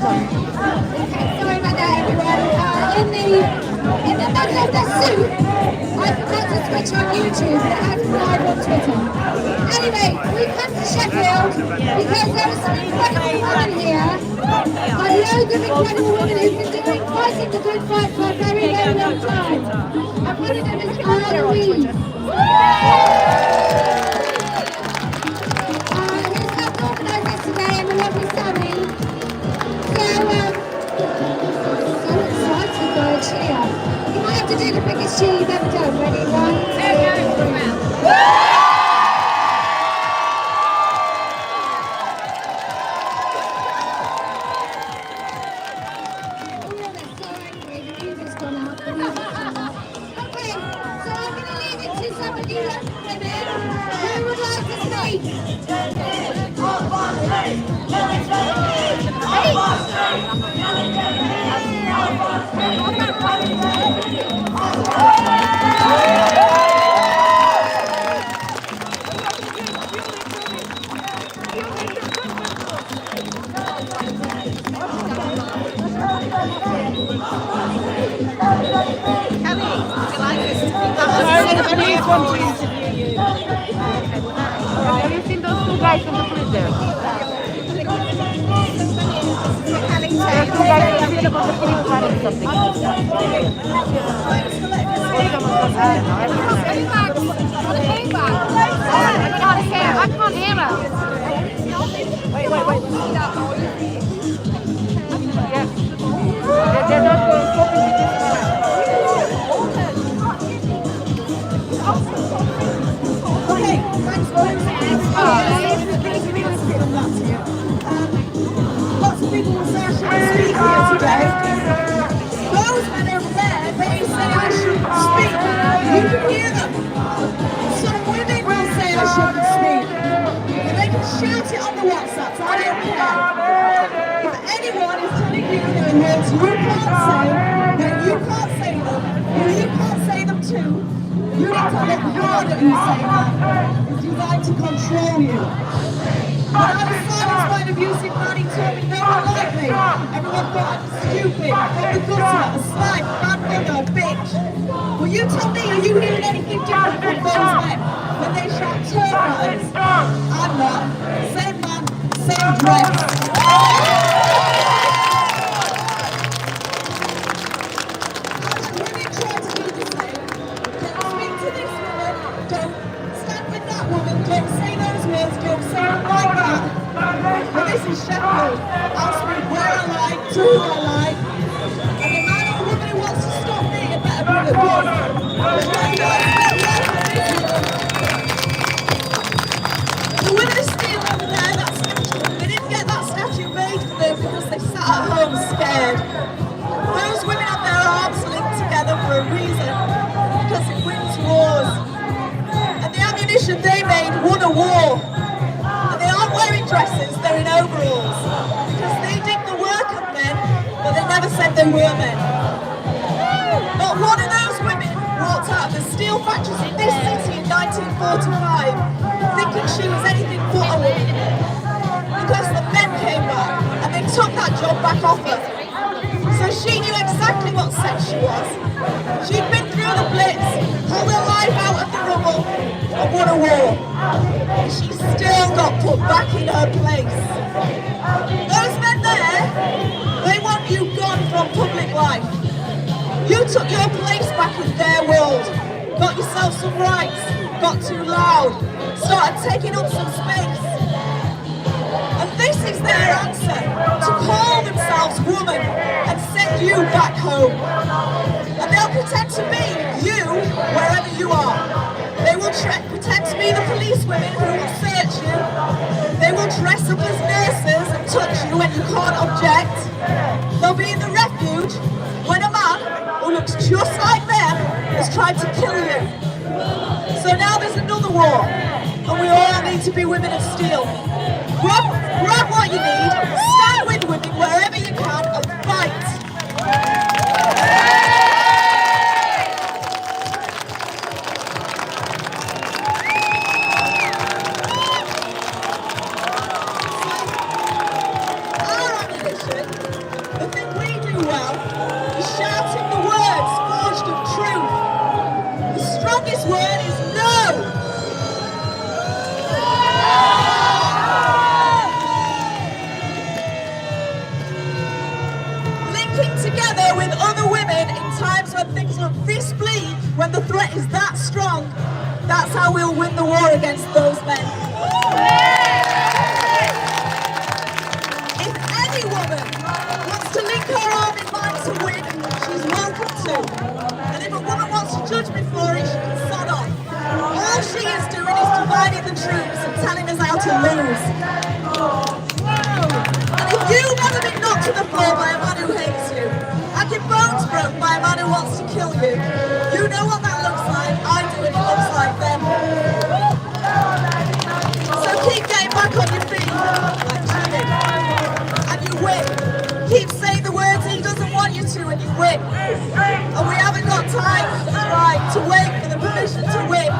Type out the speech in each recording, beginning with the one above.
Sorry about that, everyone. In the middle of the soup, I forgot to switch on YouTube, but it has been live on Twitter. Anyway, we come to Sheffield because there are some incredible women here, and loads of incredible women who've been fighting the good fight for a very, very long time. And one of them is Anna Reid. Who's helped organise this today, and the lovely Sammy. So excited for a cheer. You might have to do the biggest cheer you've ever done. Ready? 1, 2, 3. Have you seen those two guys from the police there? Those two guys in the middle of the police carrying something. I can't hear her. Wait. Yes. They're not coping with this one. Okay, thanks very much. Lots of people will say I shouldn't speak here today. Those men over there, they say I shouldn't speak. You can hear them. Some women will say I shouldn't speak. And they can shout it on the WhatsApps, I don't care. If anyone is telling you there are words you can't say, then you can't say them, or you can't say them too, you need to look harder who say that. It's designed to control you. When I was silenced by an abusive man, he told me no one liked me. Everyone thought I was stupid, from the gutter, a slag, bad mother, bitch. Well, you tell me, are you hearing anything different from those men when they shout TERF at us? I'm not. Same man, same dress. Women try to do the same. Don't speak to this woman. Don't stand with that woman. Don't say those words. Don't say them like that. Well, this is Sheffield. I'll speak where I like, to who I like. And the man or woman who wants to stop me, it better be the boss. The women are still over there, that statue. They didn't get that statue made for them because they sat at home scared. Those women have their arms linked together for a reason, because it wins wars. And the ammunition they made won a war. And they aren't wearing dresses, they're in overalls. Because they did the work of men, but they never said they were men. Not one of those women walked out of the steel factories in this city in 1945 thinking she was anything but a woman. Because the men came back and they took that job back off her. So she knew exactly what sex she was. She'd been through the Blitz, pulled her life out of the rubble, and won a war. And she still got put back in her place. Those men there, they want you gone from public life. You took your place back in their world, got yourself some rights, got too loud, started taking up some space. And this is their answer, to call themselves woman and send you back home. And they'll pretend to be you wherever you are. They will pretend to be the police women who will search you. They will dress up as nurses and touch you when you can't object. They'll be in the refuge when a man who looks just like them has tried to kill you. So now there's another war, and we all need to be women of steel. Grab what you need, stand with women wherever you can, and fight. Our ammunition working together with other women in times when things look this bleak, when the threat is that strong, that's how we'll win the war against those men. If any woman wants to link her arm in mine to win, she's welcome to. And if a woman wants to judge me for it, she can sod off. All she is doing is dividing the troops and telling us how to lose. And if you've ever been knocked to the floor by a man who hates you, and your bones broke by a man who wants to kill you, you know what that looks like. I do, and it looks like them. So keep getting back on your feet, like Jimmy, and you win. Keep saying the words he doesn't want you to, and you win. And we haven't got time to wait for the permission to win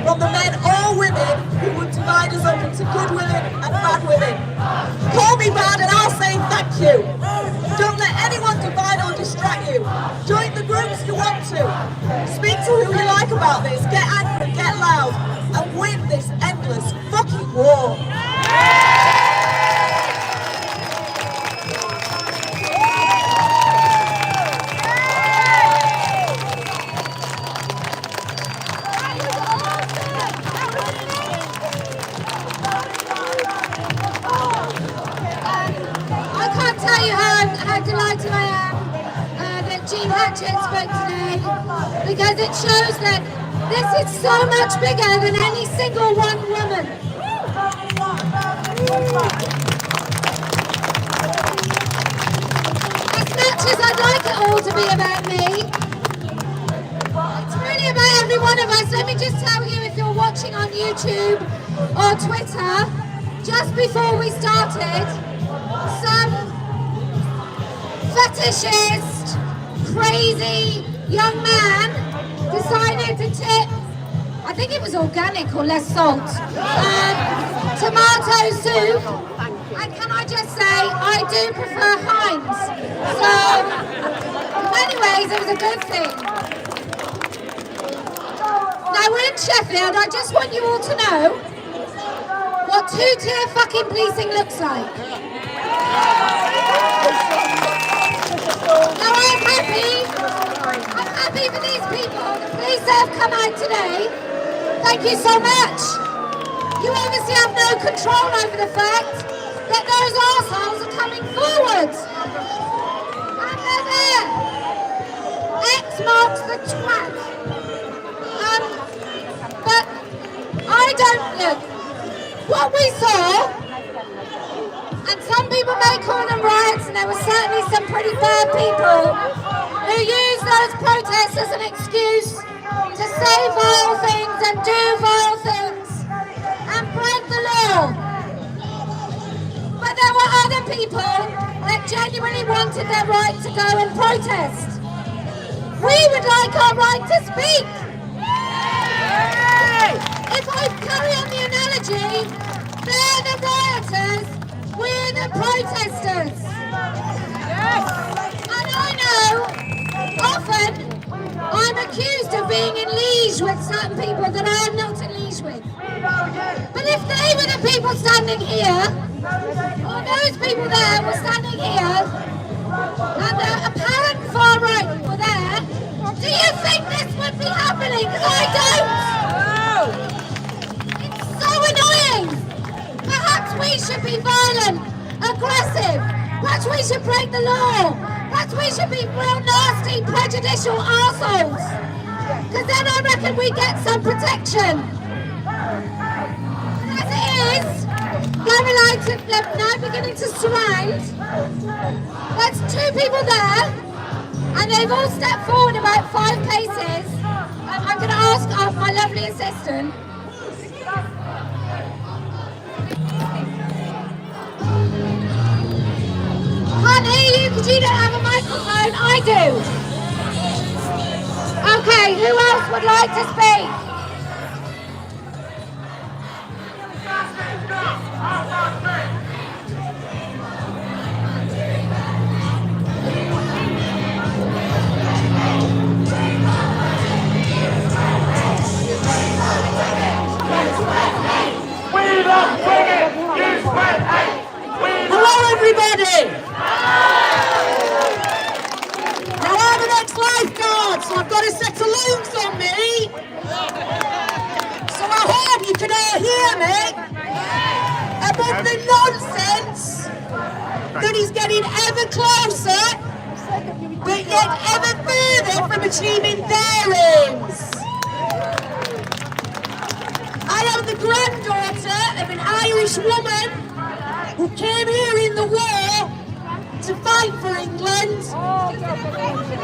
from the men or women who would divide us up into good women and bad women. Call me bad and I'll say thank you. Don't let anyone divide or distract you. Join the groups you want to. Speak to who you like about this. Get angry, get loud, and win this endless fucking war. Because it shows that this is so much bigger than any single one woman. As much as I'd like it all to be about me, it's really about every one of us. Let me just tell you, if you're watching on YouTube or Twitter, just before we started, some fetishist, crazy young man decided to tip, I think it was organic or less salt, tomato soup, and can I just say, I do prefer Heinz. So, anyways, it was a good thing. Now we're in Sheffield. I just want you all to know what two-tier fucking policing looks like. Now I'm happy for these people, the police that have come out today. Thank you so much. You obviously have no control over the fact that those arseholes are coming forward. And they're there. X marks the twat. But I don't look. What we saw, and some people may call them riots, and there were certainly some pretty bad people who used those protests as an excuse to say vile things and do vile things and break the law. But there were other people that genuinely wanted their right to go and protest. We would like our right to speak. If I carry on the analogy, they're the rioters, we're the protesters. And I know, often, I'm accused of being in liege with certain people that I am not in liege with. But if they were the people standing here, or those people there were standing here, and the apparent far right were there, do you think this would be happening? Because I don't! It's so annoying! Perhaps we should be violent, aggressive, perhaps we should break the law, perhaps we should be real nasty, prejudicial arseholes, because then I reckon we get some protection. But as it is, going lights are now beginning to surround. There's two people there, and they've all stepped forward about 5 paces. I'm going to ask my lovely assistant. Can't hear you because you don't have a microphone. I do. Okay, who else would like to speak? Hello everybody! getting ever closer, but yet ever further from achieving their aims. I am the granddaughter of an Irish woman who came here in the war to fight for England,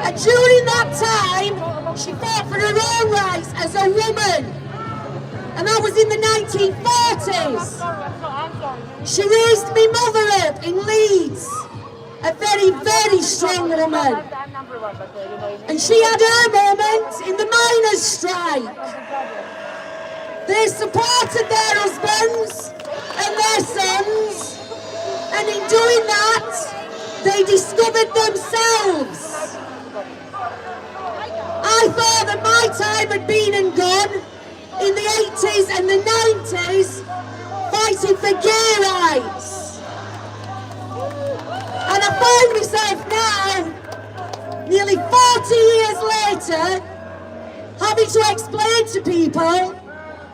and during that time she fought for her own rights as a woman, and that was in the 1940s. She raised my mother up in Leeds, a very, very strong woman, and she had her moment in the miners' strike. They supported their husbands and their sons, and in doing that, they discovered themselves. I thought that my time had been and gone in the 80s and the 90s, fighting for gay rights. And I find myself now, nearly 40 years later, having to explain to people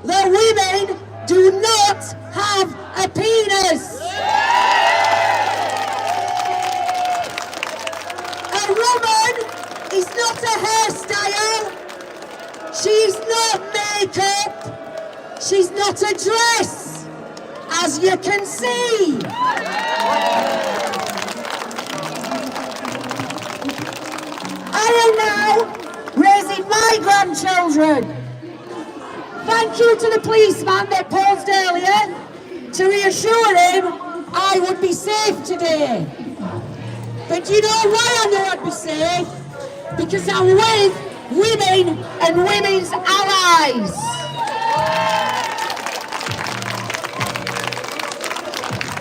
that women do not have a penis. A woman is not a hairstyle, she's not makeup, she's not a dress, as you can see. I am now raising my grandchildren. Thank you to the policeman that paused earlier to reassure him I would be safe today. But you know why I know I'd be safe? Because I'm with women and women's allies.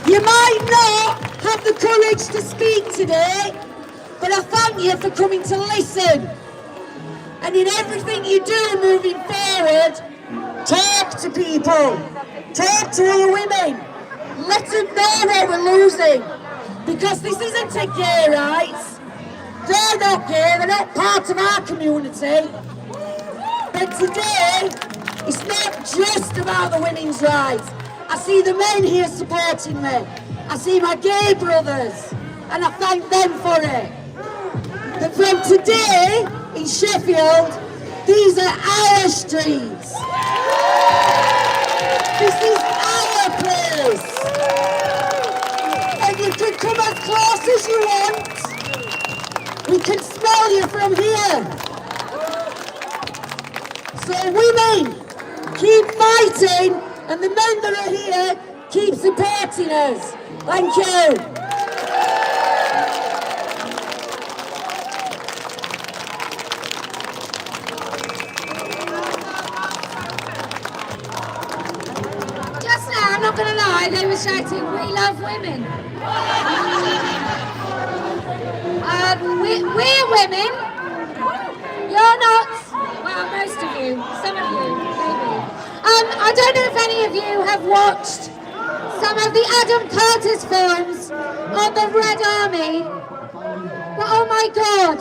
You might not have the courage to speak today, but I thank you for coming to listen. And in everything you do moving forward, talk to people, talk to other women, let them know what we're losing, because this isn't a gay rights. They're not gay, they're not part of our community. But today, it's not just about the women's rights. I see the men here supporting me. I see my gay brothers, and I thank them for it. But from today, in Sheffield, these are our streets. This is our place. And you can come as close as you want. We can smell you from here. So women, keep fighting, and the men that are here, keep supporting us. Thank you. I'm not going to lie, they were shouting, "We love women." We're women. You're not. Well, most of you. Some of you, maybe. I don't know if any of you have watched some of the Adam Curtis films on the Red Army. But oh my God,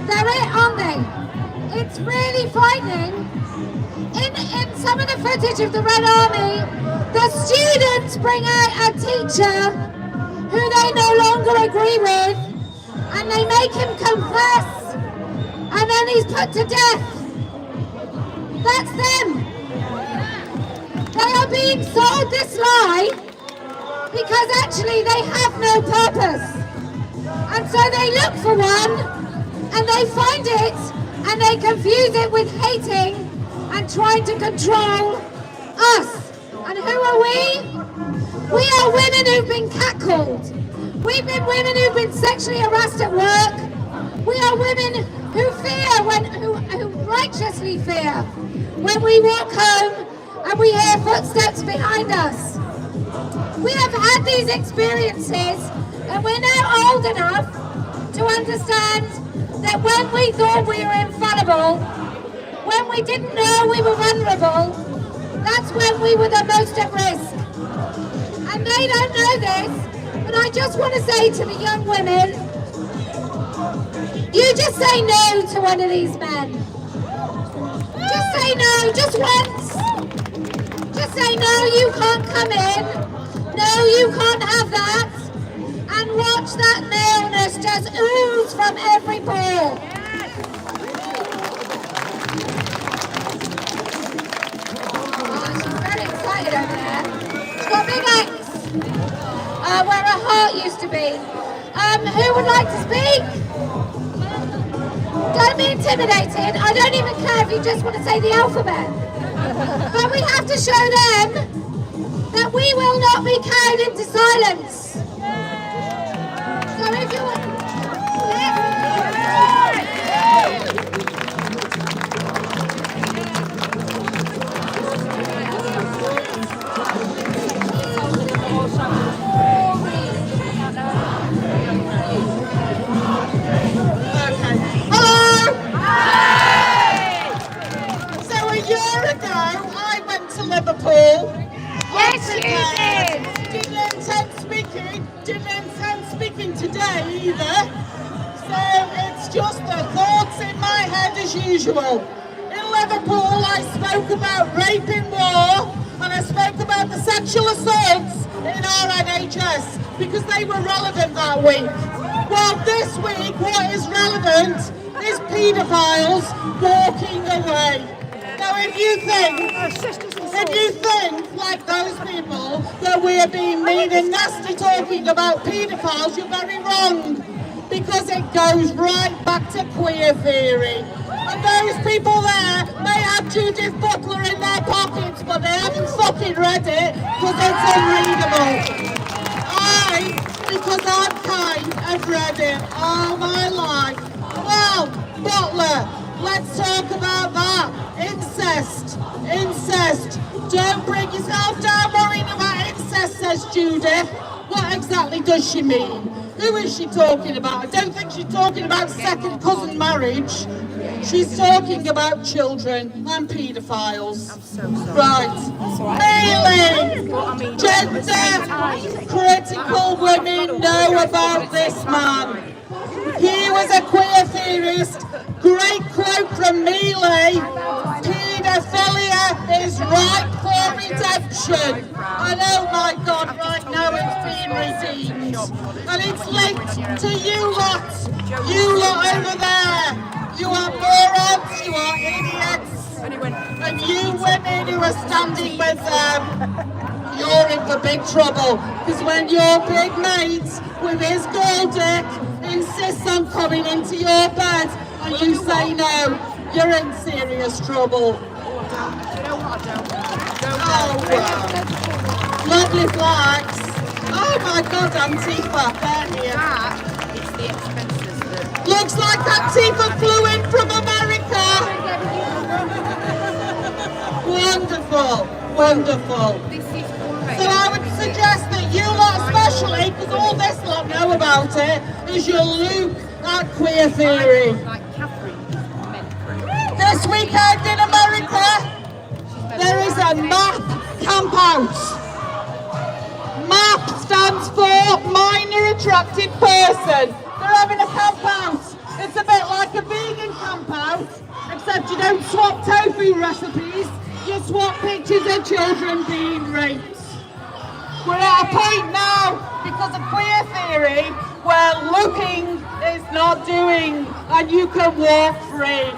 they're it, aren't they? It's really frightening. In some of the footage of the Red Army, the students bring out a teacher who they no longer agree with, and they make him confess, and then he's put to death. That's them. They are being sold this lie because actually they have no purpose. And so they look for one, and they find it, and they confuse it with hating and trying to control us. And who are we? We are women who've been catcalled. We've been women who've been sexually harassed at work. We are women who fear, who righteously fear when we walk home and we hear footsteps behind us. We have had these experiences, and we're now old enough to understand that when we thought we were infallible, when we didn't know we were vulnerable, that's when we were the most at risk. And they don't know this, but I just want to say to the young women, you just say no to one of these men. Just say no, just once. Just say no, you can't come in. No, you can't have that. and watch that maleness just ooze from every pore. Oh, she's very excited over there. She's got big legs where her heart used to be. Who would like to speak? Don't be intimidated. I don't even care if you just want to say the alphabet. But we have to show them that we will not be cowed into silence. So if you want... Liverpool. Yes, you did. Didn't intend speaking today either. So it's just the thoughts in my head as usual. In Liverpool, I spoke about rape in war, and I spoke about the sexual assaults in our NHS because they were relevant that week. Well, this week, what is relevant is paedophiles walking away. Now, if you think, like those people, that we are being mean and nasty talking about paedophiles, you're very wrong. Because it goes right back to queer theory. And those people there may have Judith Butler in their pockets, but they haven't fucking read it because it's unreadable. Because I'm kind, have read it all my life. Well, Butler, let's talk about that. Incest. Don't bring yourself down worrying about incest, says Judith. What exactly does she mean? Who is she talking about? I don't think she's talking about second cousin marriage. She's talking about children and paedophiles. Right. Mailing. Gender critical women know about this man. He was a queer theorist. Great quote from Mealy. Paedophilia is ripe for redemption. And oh my God, right now it's being redeemed. And it's linked to you lot over there. You are morons, you are idiots. And you women who are standing with them, you're in for big trouble. Because when your big mate with his gold dick insists on coming into your bed and you say no, you're in serious trouble. Lovely flags. Oh my God, Antifa, they're here. It's the expenses that... Looks like Antifa flew in from America. Wonderful. So I would suggest that you lot especially, because all this lot know about it, is your look at queer theory. This weekend in America, there is a MAP camp out. MAP stands for Minor Attracted Person. They're having a camp out. It's a bit like a vegan camp out, except you don't swap tofu recipes, you swap pictures of children being raped. We're at a point now, because of queer theory, where looking is not doing, and you can walk free.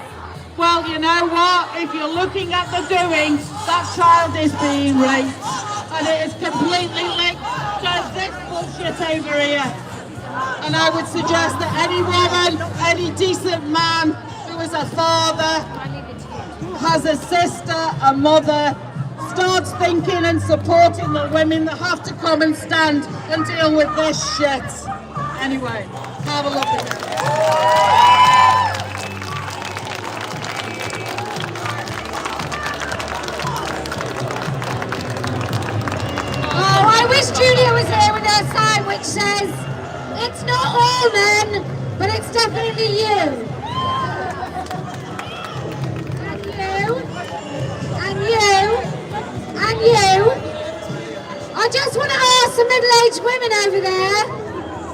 Well, you know what? If you're looking at the doing, that child is being raped. And it is completely linked to this bullshit over here. And I would suggest that any woman, any decent man who is a father, has a sister, a mother, starts thinking and supporting the women that have to come and stand and deal with this shit. Anyway, have a lovely day. I wish Julia was here with her sign which says, it's not all men, but it's definitely you. And you. And you. And you. I just want to ask the middle-aged women over there,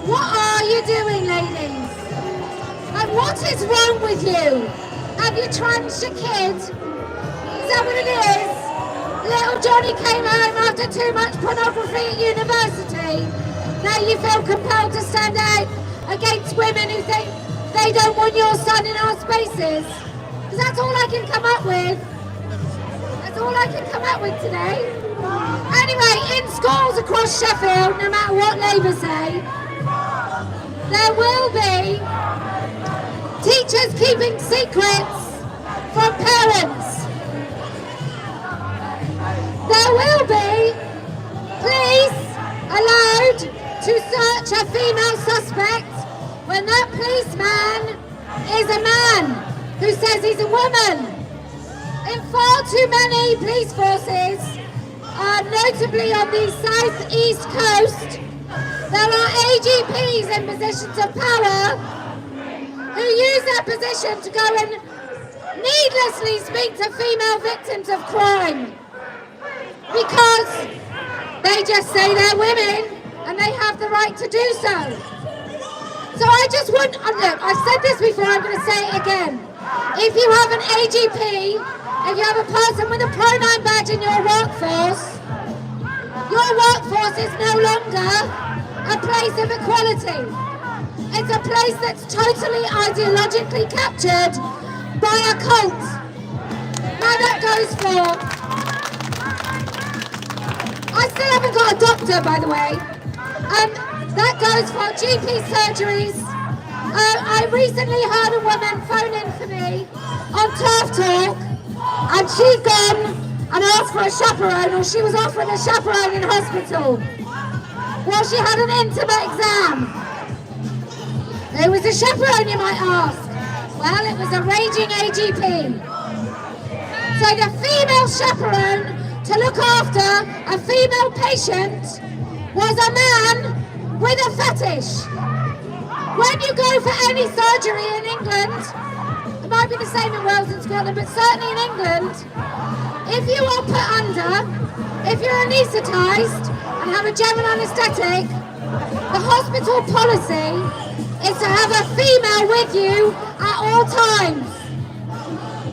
what are you doing, ladies? And what is wrong with you? Have you tranced your kid? Is that what it is? Little Johnny came home after too much pornography at university. Now you feel compelled to stand out against women who think they don't want your son in our spaces. Because that's all I can come up with. That's all I can come up with today. Anyway, in schools across Sheffield, no matter what Labour say, there will be teachers keeping secrets from parents. There will be police allowed to search a female suspect when that policeman is a man who says he's a woman. In far too many police forces, notably on the south-east coast, there are AGPs in positions of power who use their position to go and needlessly speak to female victims of crime because they just say they're women and they have the right to do so. So I just want, look, I've said this before, I'm going to say it again. If you have an AGP, if you have a person with a pronoun badge in your workforce is no longer a place of equality. It's a place that's totally ideologically captured by a cult. Now that goes for... I still haven't got a doctor, by the way. That goes for GP surgeries. I recently heard a woman phone in for me on TERF Talk, and she'd gone and asked for a chaperone, or she was offering a chaperone in hospital. Well, she had an intimate exam. Who was a chaperone, you might ask? Well, it was a raging AGP. So the female chaperone to look after a female patient was a man with a fetish. When you go for any surgery in England, it might be the same in Wales and Scotland, but certainly in England, if you are put under, if you're anaesthetised and have a general anaesthetic, the hospital policy is to have a female with you at all times.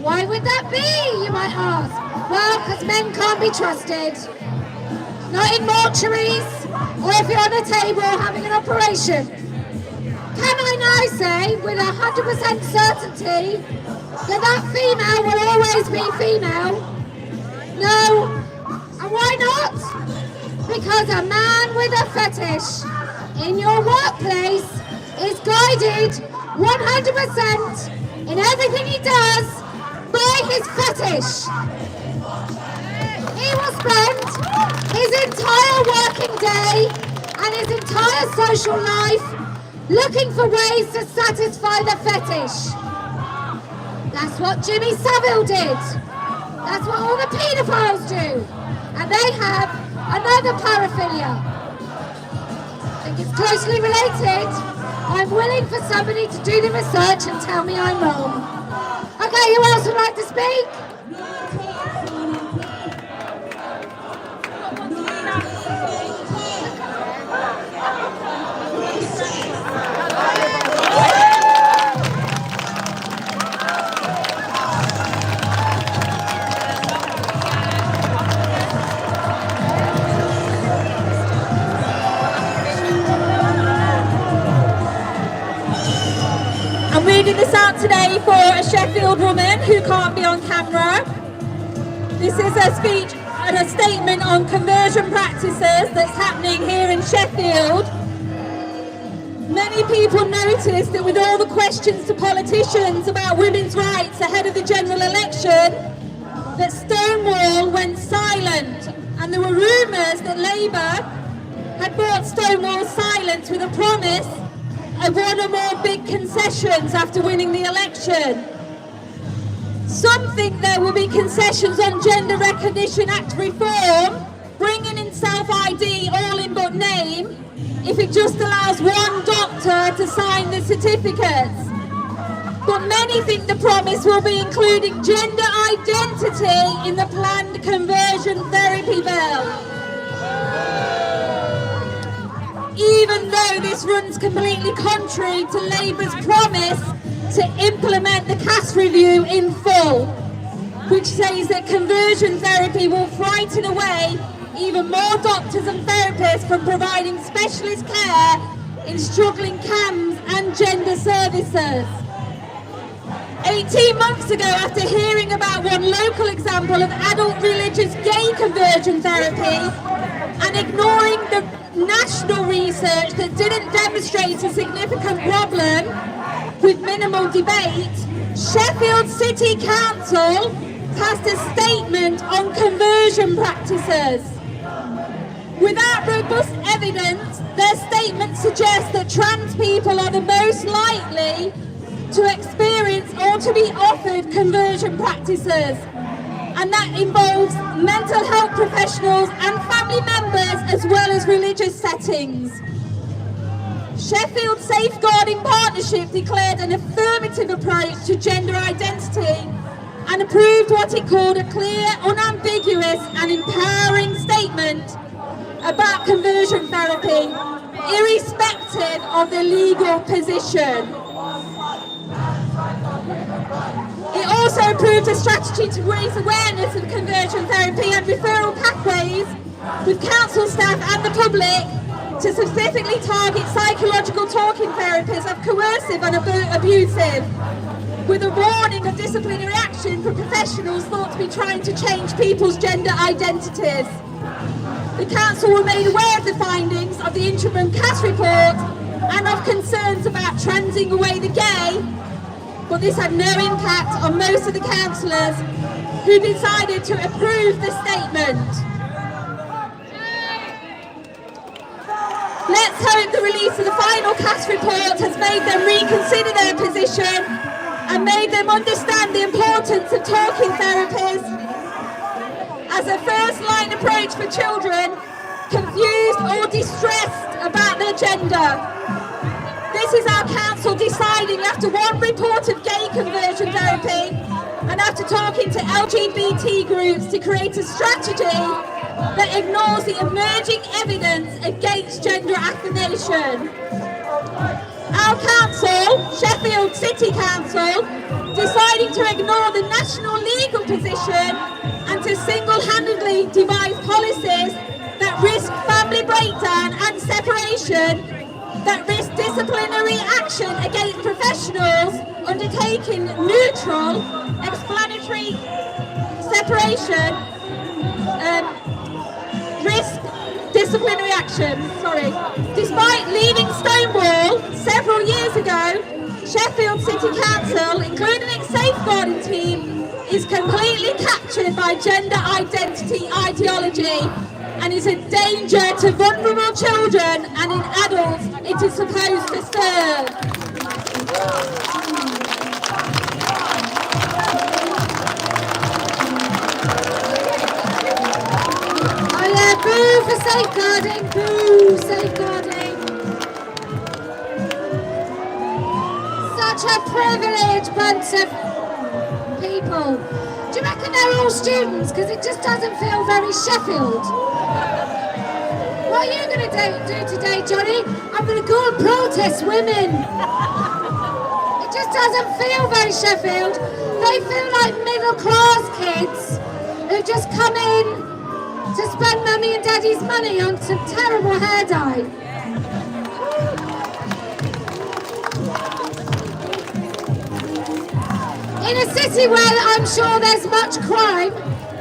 Why would that be, you might ask? Well, because men can't be trusted. Not in mortuaries, or if you're on a table having an operation. Can I now say, with 100% certainty, that that female will always be female? No. And why not? Because a man with a fetish in your workplace is guided 100% in everything he does by his fetish. He will spend his entire working day and his entire social life looking for ways to satisfy the fetish. That's what Jimmy Savile did. That's what all the paedophiles do. And they have another paraphilia. I think it's closely related. I'm willing for somebody to do the research and tell me I'm wrong. Okay, who else would like to speak? I'm reading this out today for a Sheffield woman who can't be on camera. This is a speech and a statement on conversion practices that's happening here in Sheffield. Many people noticed that with all the questions to politicians about women's rights ahead of the general election, that Stonewall went silent, and there were rumours that Labour had bought Stonewall's silence with a promise of one or more big concessions after winning the election. Some think there will be concessions on Gender Recognition Act reform, bringing in self-ID all in but name, if it just allows one doctor to sign the certificates. But many think the promise will be including gender identity in the planned conversion therapy bill. Even though this runs completely contrary to Labour's promise to implement the caste review in full, which says that conversion therapy will frighten away even more doctors and therapists from providing specialist care in struggling CAMHS and gender services. 18 months ago, after hearing about one local example of adult religious gay conversion therapy and ignoring the national research that didn't demonstrate a significant problem with minimal debate, Sheffield City Council passed a statement on conversion practices. Without robust evidence, their statement suggests that trans people are the most likely to experience or to be offered conversion practices, and that involves mental health professionals and family members as well as religious settings. Sheffield Safeguarding Partnership declared an affirmative approach to gender identity and approved what it called a clear, unambiguous and empowering statement about conversion therapy, irrespective of the legal position. It also approved a strategy to raise awareness of conversion therapy and referral pathways with council staff and the public to specifically target psychological talking therapies of coercive and abusive, with a warning of disciplinary action for professionals thought to be trying to change people's gender identities. The council were made aware of the findings of the interim CAS report and of concerns about transing away the gay, but this had no impact on most of the councillors who decided to approve the statement. Let's hope the release of the final CAS report has made them reconsider their position and made them understand the importance of talking therapies as a first-line approach for children confused or distressed about their gender. This is our council deciding after one report of gay conversion therapy and after talking to LGBT groups to create a strategy that ignores the emerging evidence against gender affirmation. Our council, Sheffield City Council, deciding to ignore the national legal position and to single-handedly devise policies that risk family breakdown and separation, that risk disciplinary action against professionals undertaking neutral, explanatory separation, risk disciplinary action, Despite leaving Stonewall several years ago, Sheffield City Council, including its safeguarding team, is completely captured by gender identity ideology and is a danger to vulnerable children and in adults it is supposed to serve. Oh yeah, boo for safeguarding, boo, safeguarding. Such a privileged bunch of people. Do you reckon they're all students? Because it just doesn't feel very Sheffield. What are you going to do today, Johnny? I'm going to go and protest women. It just doesn't feel very Sheffield. They feel like middle-class kids who just come in to spend mummy and daddy's money on some terrible hair dye. In a city where I'm sure there's much crime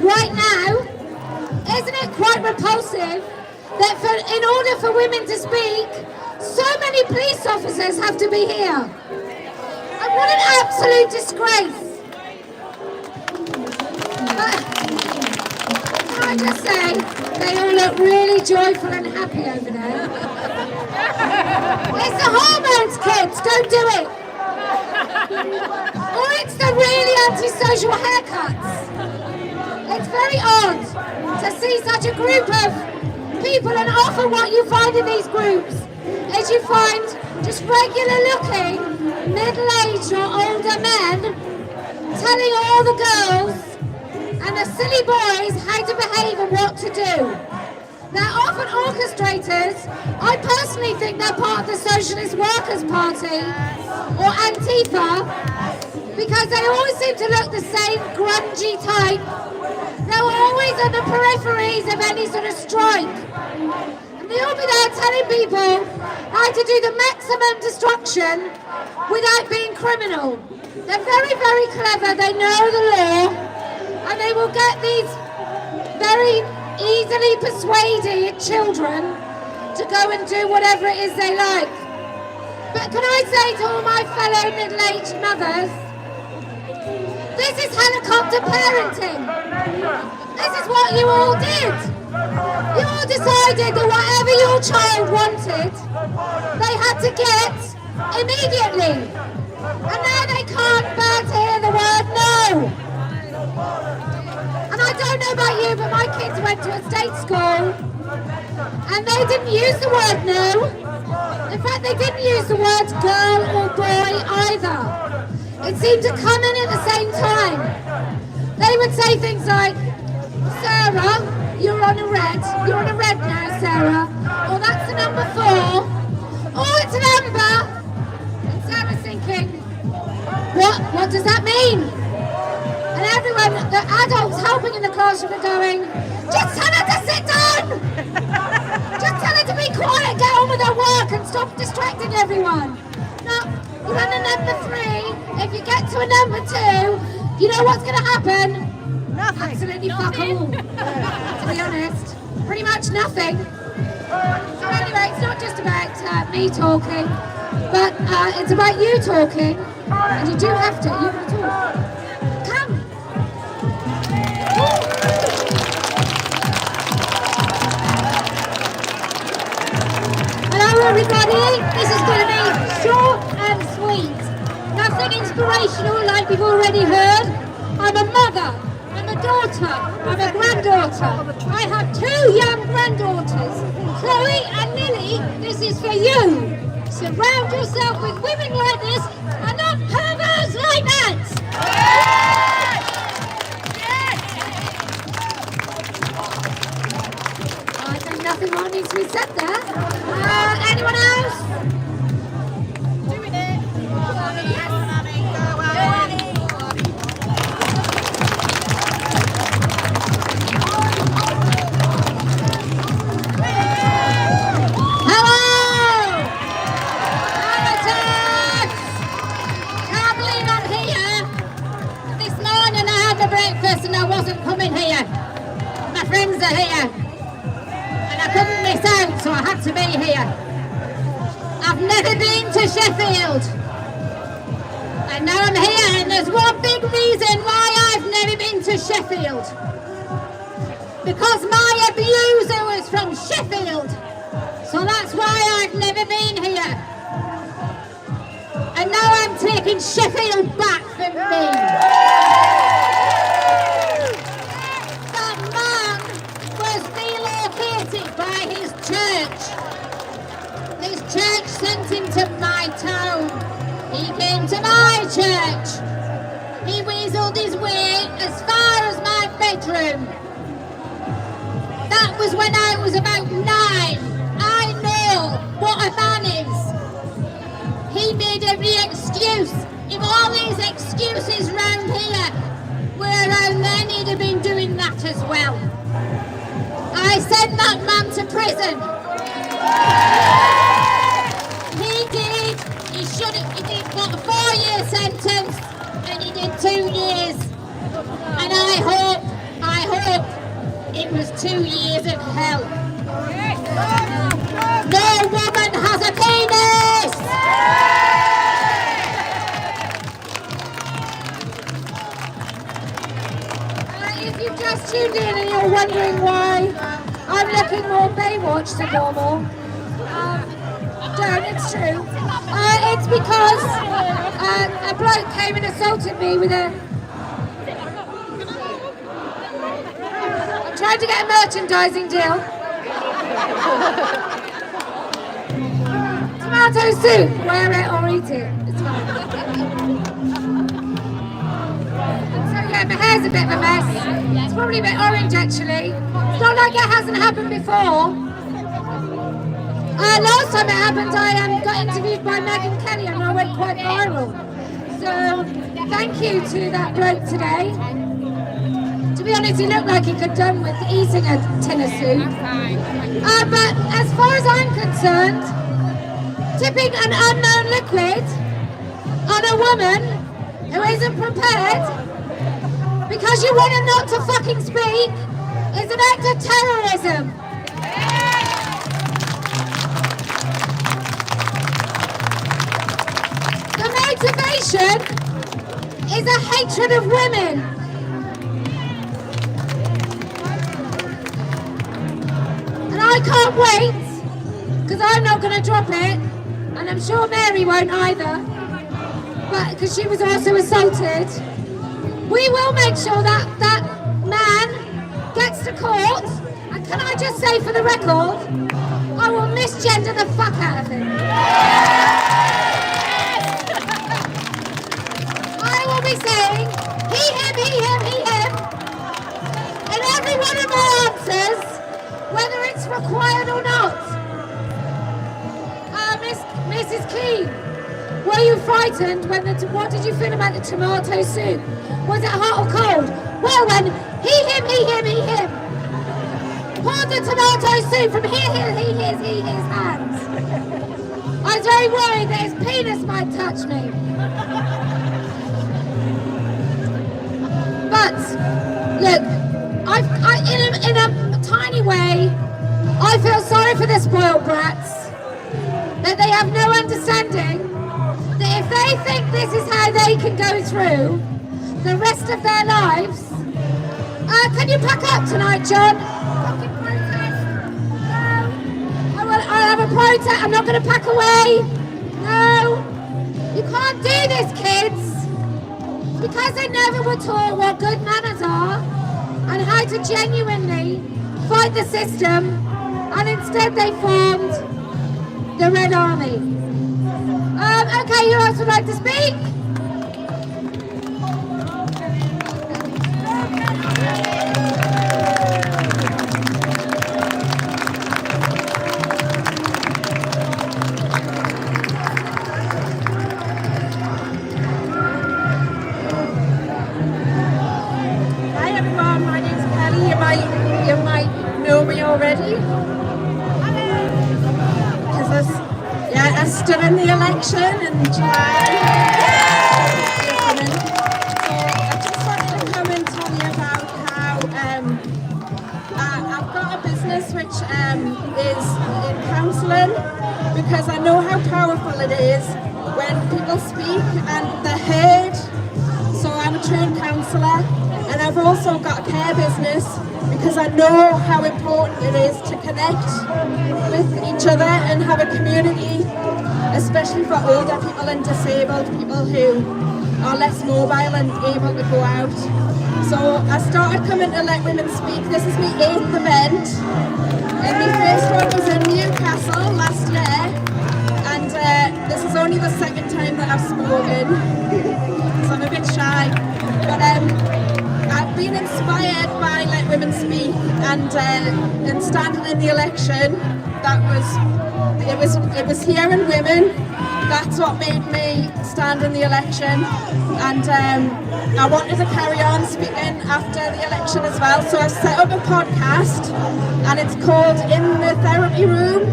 right now, isn't it quite repulsive that in order for women to speak, so many police officers have to be here? And what an absolute disgrace. Can I just say, they all look really joyful and happy over there. It's the hormones, kids, don't do it. Or it's the really antisocial haircuts. It's very odd to see such a group of people, and often what you find in these groups is you find just regular looking middle-aged or older men telling all the girls and the silly boys how to behave and what to do. They're often orchestrators. I personally think they're part of the Socialist Workers' Party or Antifa, because they always seem to look the same grungy type They were always on the peripheries of any sort of strike. And they'll be there telling people how to do the maximum destruction without being criminal. They're very, very clever, they know the law, and they will get these very easily persuaded children to go and do whatever it is they like. But can I say to all my fellow middle-aged mothers, this is helicopter parenting. This is what you all did. You all decided that whatever your child wanted, they had to get immediately. And now they can't bear to hear the word no. And I don't know about you, but my kids went to a state school and they didn't use the word no. In fact, they didn't use the words girl or boy either. It seemed to come in at the same time. They would say things like, Sarah, you're on a red. You're on a red now, Sarah. Or that's the number 4. Oh, it's an amber. And Sarah's thinking, what does that mean? And everyone, the adults helping in the classroom are going, just tell her to sit down! Just tell her to be quiet, get on with her work and stop distracting everyone. No, you're on a number 3. If you get to a number 2, you know what's going to happen? Nothing. Absolutely fuck all. To be honest, pretty much nothing. So anyway, it's not just about me talking, but it's about you talking, and you do have to. You've got to talk. Come. Hello everybody, this is going to be short and sweet. Nothing inspirational like you've already heard. I'm a mother, I'm a daughter, I'm a granddaughter. I have 2 young granddaughters. Chloe and Lily, this is for you. Surround yourself with women like this and not perverts like that. I think nothing more needs to be said there. Anyone else? Doing it. Go on, Annie. Go on, Annie. Hello! Amateurs! Can't believe I'm here. This morning I had my breakfast and I wasn't coming here. My friends are here. And I couldn't miss out, so I had to be here. I've never been to Sheffield. And now I'm here, and there's one big reason why I've never been to Sheffield. Because my abuser was from Sheffield. So that's why I've never been here. And now I'm taking Sheffield back from me. That man was relocated by his church. His church sent him to my town. He came to my church. He weaseled his way as far as my bedroom. That was when I was about 9. I know what a man is. He made every excuse. If all these excuses round here were around then, he'd have been doing that as well. I sent that man to prison. He did. He should have. He did what, a 4-year sentence, and he did 2 years. And I hope it was 2 years of hell. No woman has a penis! If you've just tuned in and you're wondering why I'm looking more Baywatch than normal, don't, it's true. It's because a bloke came and assaulted me with a... I'm trying to get a merchandising deal. Tomato soup, wear it or eat it. It's fine. So yeah, my hair's a bit of a mess. It's probably a bit orange actually. It's not like it hasn't happened before. Last time it happened, I got interviewed by Kellie and I went quite viral. So thank you to that bloke today. To To be honest, he looked like he could done with eating a tin of soup. But as far as I'm concerned, tipping an unknown liquid on a woman who isn't prepared because you want her not to fucking speak is an act of terrorism. The motivation is a hatred of women. And I can't wait, because I'm not going to drop it, and I'm sure Mary won't either, but because she was also assaulted. We will make sure that that man gets to court, and can I just say for the record, I will misgender the fuck out of him. I will be saying, he, him, in every one of my answers, whether it's required or not. Mrs. Keen, were you frightened when what did you feel about the tomato soup? Was it hot or cold? Well, when he, him, poured the tomato soup from his hands, I was very worried that his penis might touch me. But, look, in a tiny way, I feel sorry for the spoiled brats, that they have no understanding that if they think this is how they can go through the rest of their lives, can you pack up tonight, John? Fucking protest? No. I'll have a protest. I'm not going to pack away. No. You can't do this, kids. Because they never were taught what good manners are and how to genuinely fight the system, and instead they formed the Red Army. Okay, who else would like to speak? Hi everyone, my name's Kelly. You might know me already. I stood in the election in July. I just wanted to come and tell you about how I've got a business which is in counselling, because I know how powerful it is when people speak and they're heard. So I'm a trained counsellor, and I've also got a care business because I know how important it is to connect with each other and have a community, especially for older people and disabled people who are less mobile and able to go out. So I started coming to Let Women Speak. This is my 8th event, and my first one was in Newcastle last year, and this is only the 2nd time that I've spoken, so I'm a bit shy. But I've been inspired by Let Women Speak, and standing in the election. It was hearing women. That's what made me stand in the election, and I wanted to carry on speaking after the election as well. So I've set up a podcast, and it's called In the Therapy Room.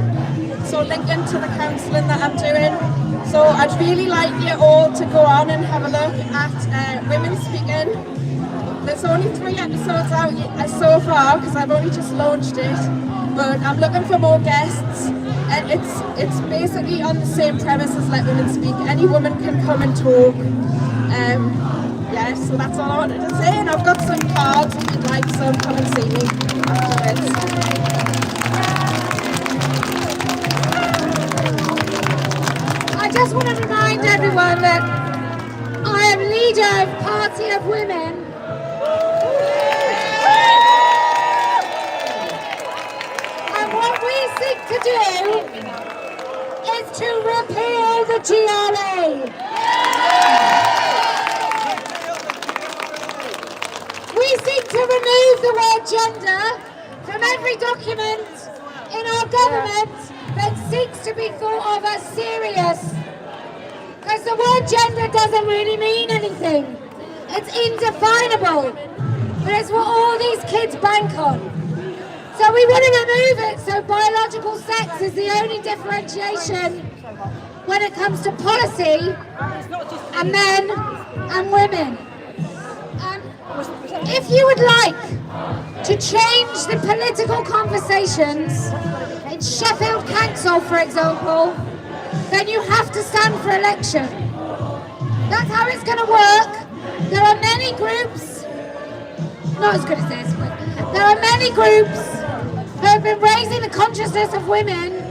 So linking to the counselling that I'm doing. So I'd really like you all to go on and have a look at Women Speaking. There's only 3 episodes out so far because I've only just launched it, but I'm looking for more guests, and it's basically on the same premise as Let Women Speak. Any woman can come and talk. Yeah, so that's all I wanted to say, and I've got some cards if you'd like some. Come and see me afterwards. I just want to remind everyone that I am leader of Party of Women. And what we seek to do is to repeal the GRA. We seek to remove the word gender from every document in our government that seeks to be thought of as serious. Because the word gender doesn't really mean anything. It's indefinable. but it's what all these kids bank on. So we want to remove it so biological sex is the only differentiation when it comes to policy and men and women. If you would like to change the political conversations in Sheffield Council, for example, then you have to stand for election. That's how it's going to work. There are many groups, not as good as this, but there are many groups who have been raising the consciousness of women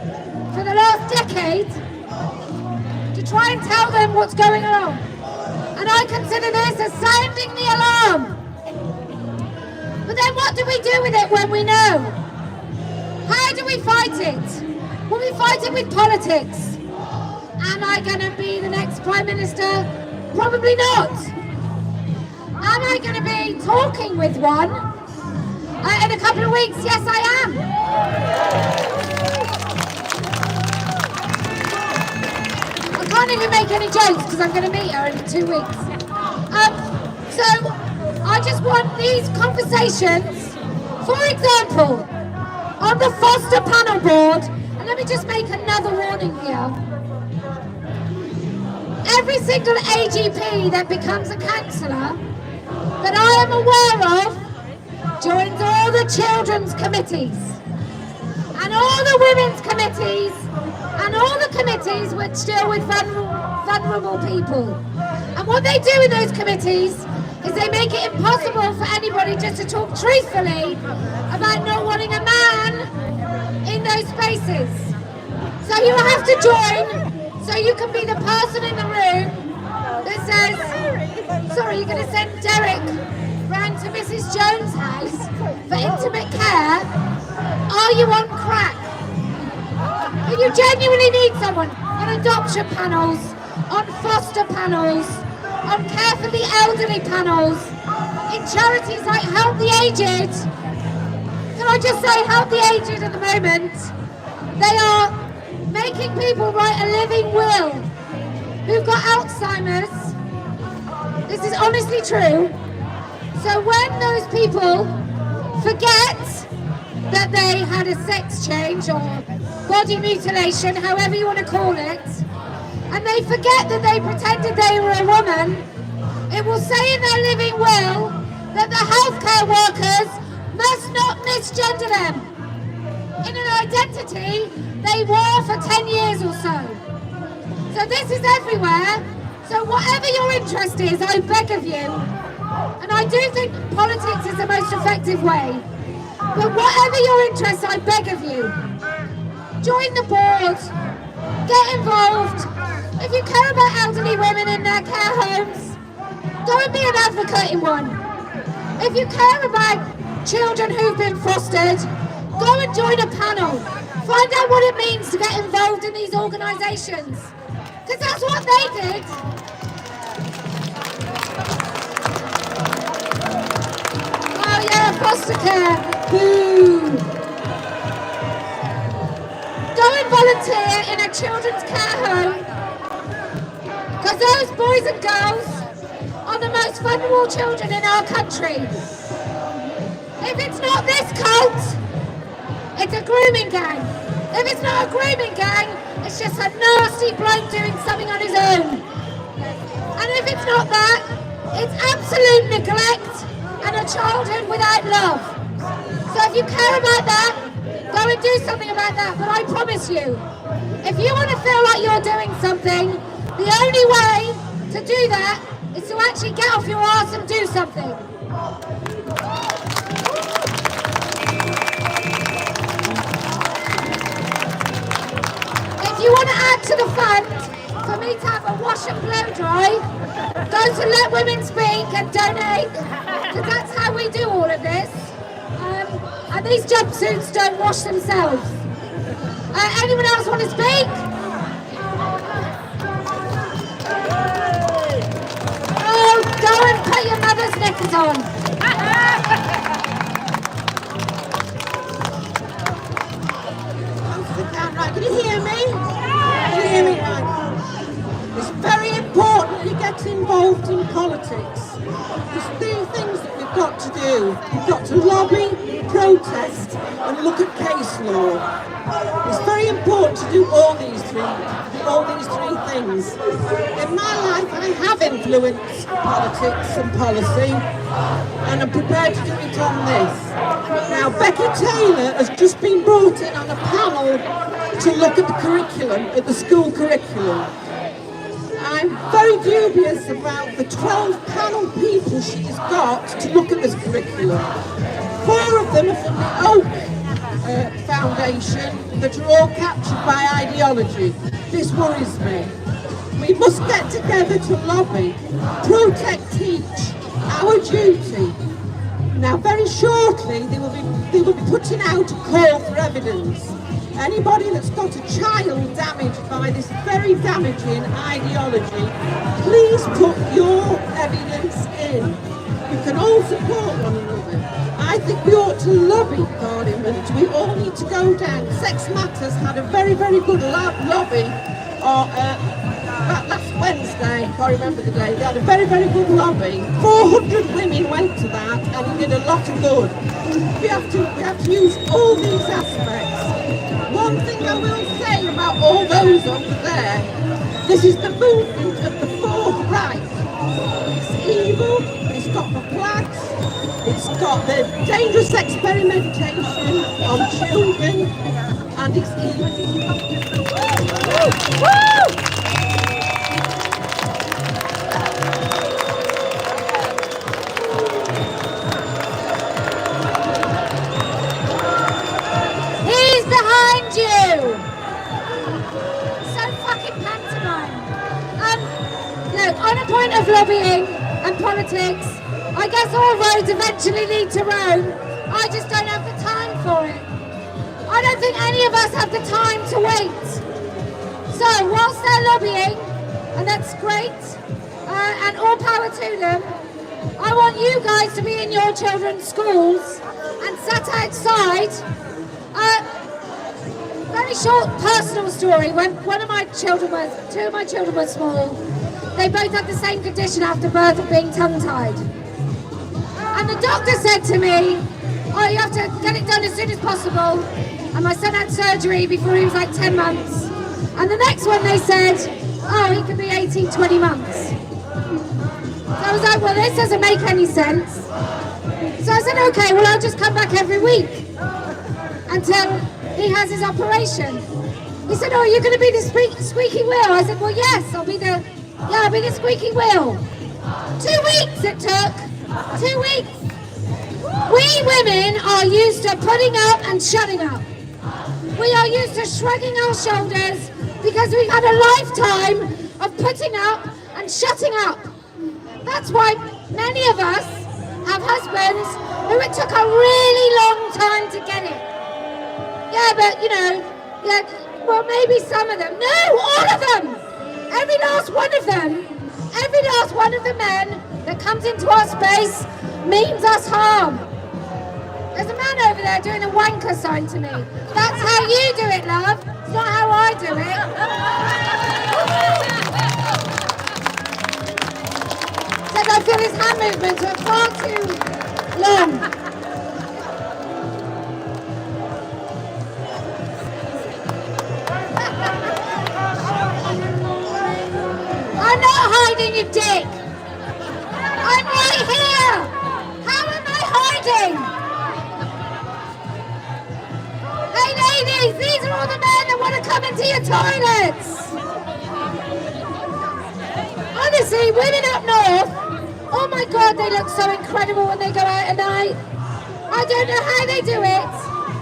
for the last decade to try and tell them what's going on. And I consider this as sounding the alarm. But then what do we do with it when we know? How do we fight it? Well, we fight it with politics. Am I going to be the next Prime Minister? Probably not. Am I going to be talking with one in a couple of weeks? Yes, I am. I can't even make any jokes because I'm going to meet her in 2 weeks. So I just want these conversations, for example, on the Foster panel board, and let me just make another warning here. Every single AGP that becomes a councillor that I am aware of joins all the children's committees and all the women's committees and all the committees which deal with vulnerable people. And what they do in those committees is they make it impossible for anybody just to talk truthfully about not wanting a man in those spaces. So you have to join so you can be the person in the room that says, sorry, you're going to send Derek round to Mrs. Jones' house for intimate care. Are you on crack? If you genuinely need someone on adoption panels, on foster panels, on care for the elderly panels, in charities like Help the Aged. Can I just say Help the Aged at the moment? They are making people write a living will who've got Alzheimer's. This is honestly true. So when those people forget that they had a sex change or body mutilation, however you want to call it, and they forget that they pretended they were a woman, it will say in their living will that the healthcare workers must not misgender them in an identity they wore for 10 years or so. So this is everywhere. So whatever your interest is, I beg of you, and I do think politics is the most effective way, but whatever your interest, I beg of you, join the board, get involved. If you care about elderly women in their care homes, go and be an advocate in one. If you care about children who've been fostered, go and join a panel. Find out what it means to get involved in these organisations. Because that's what they did. Oh yeah, foster care. Boo. Go and volunteer in a children's care home. Because those boys and girls are the most vulnerable children in our country. If it's not this cult, it's a grooming gang. If it's not a grooming gang, it's just a nasty bloke doing something on his own. And if it's not that, it's absolute neglect and a childhood without love. So if you care about that, go and do something about that. But I promise you, if you want to feel like you're doing something, the only way to do that is to actually get off your arse and do something. If you want to add to the fund for me to have a wash and blow dry, go to Let Women Speak and donate, because that's how we do all of this. And these jumpsuits don't wash themselves. Anyone else want to speak? Oh, go and put your mother's knickers on. Right, can you hear me? Can you hear me? Right. It's very important don't you get involved in politics? There's three things that we've got to do. We've got to lobby, protest, and look at case law. It's very important to do all these three things. In my life, I have influenced politics and policy, and I'm prepared to do it on this. Now, Becky Taylor has just been brought in on a panel to look at the curriculum, at the school curriculum. I'm very dubious about the 12 panel people she's got to look at this curriculum. 4 of them are from the Oak Foundation that are all captured by ideology. This worries me. We must get together to lobby, protect, teach, our duty. Now, very shortly, they will be putting out a call for evidence. Anybody that's got a child damaged by this very damaging ideology, please put your evidence in. We can all support one another. I think we ought to lobby Parliament. We all need to go down. Sex Matters had a very, very good lobby last Wednesday, I can't remember the day. They had a very, very good lobby. 400 women went to that and it did a lot of good. We have to use all these aspects. One thing I will say about all those over there, this is the movement of the fourth right. It's evil, it's got the flags, it's got the dangerous experimentation on children, and it's evil. Woo! Woo! On a point of lobbying and politics, I guess all roads eventually lead to Rome. I just don't have the time for it. I don't think any of us have the time to wait. So whilst they're lobbying, and that's great, and all power to them, I want you guys to be in your children's schools and sat outside. Very short personal story. When two of my children were small, they both had the same condition after birth of being tongue-tied. And the doctor said to me, oh, you have to get it done as soon as possible. And my son had surgery before he was like 10 months. And the next one they said, oh, he could be 18, 20 months. So I was like, well, this doesn't make any sense. So I said, okay, well, I'll just come back every week until he has his operation. He said, oh, you're going to be the squeaky wheel. I said, well, yes, I'll be the squeaky wheel. 2 weeks it took. 2 weeks. We women are used to putting up and shutting up. We are used to shrugging our shoulders because we've had a lifetime of putting up and shutting up. That's why many of us have husbands who it took a really long time to get it. Yeah, but well, maybe some of them. No, all of them. Every last one of them, every last one of the men that comes into our space means us harm. There's a man over there doing a wanker sign to me. That's how you do it, love. It's not how I do it. Says I feel his hand movements are far too long. I'm not hiding, you dick! I'm right here! How am I hiding? Hey ladies, these are all the men that want to come into your toilets! Honestly, women up north, oh my god, they look so incredible when they go out at night. I don't know how they do it,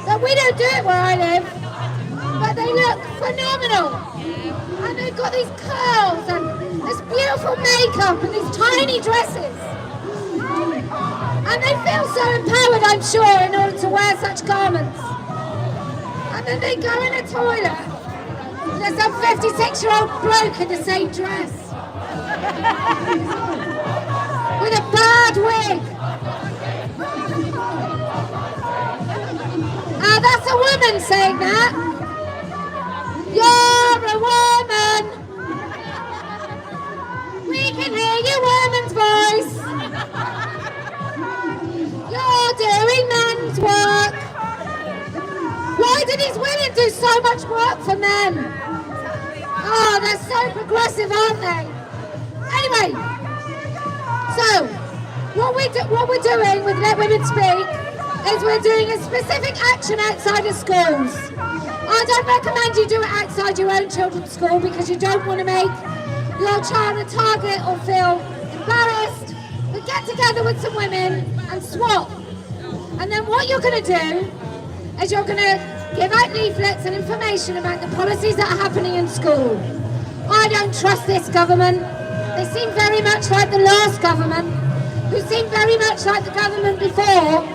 but we don't do it where I live. But they look phenomenal. And they've got these curls and this beautiful makeup and these tiny dresses. And they feel so empowered, I'm sure, in order to wear such garments. And then they go in a toilet. There's some 56-year-old bloke in the same dress. With a bad wig. That's a woman saying that. You're a woman. We can hear your woman's voice. You're doing men's work. Why do these women do so much work for men? Oh, they're so progressive, aren't they? Anyway, so what we're doing with Let Women Speak is we're doing a specific action outside of schools. I don't recommend you do it outside your own children's school because you don't want to make your child a target or feel embarrassed. But get together with some women and swap. And then what you're going to do is you're going to give out leaflets and information about the policies that are happening in school. I don't trust this government. They seem very much like the last government, who seemed very much like the government before,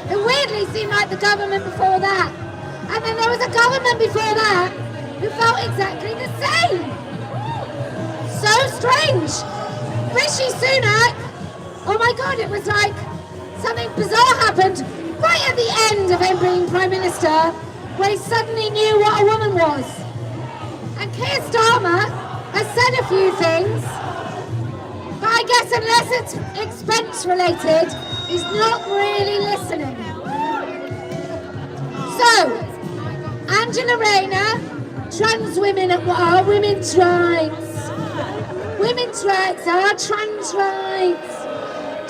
who weirdly seemed like the government before that. And then there was a government before that who felt exactly the same. So strange. Rishi Sunak, oh my God, it was like something bizarre happened right at the end of him being Prime Minister, where he suddenly knew what a woman was. And Keir Starmer has said a few things, but I guess unless it's expense related, he's not really listening. So, Angela Rayner, trans women are women's rights. Women's rights are trans rights.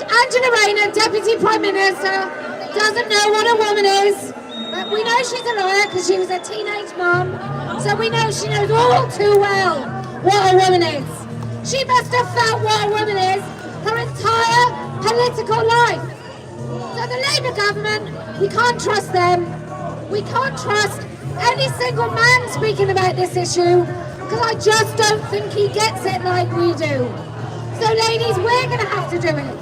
Angela Rayner, Deputy Prime Minister, doesn't know what a woman is, but we know she's a lawyer because she was a teenage mum, so we know she knows all too well what a woman is. She must have felt what a woman is her entire political life. So the Labour government, we can't trust them. We can't trust any single man speaking about this issue because I just don't think he gets it like we do. So ladies, we're going to have to do it.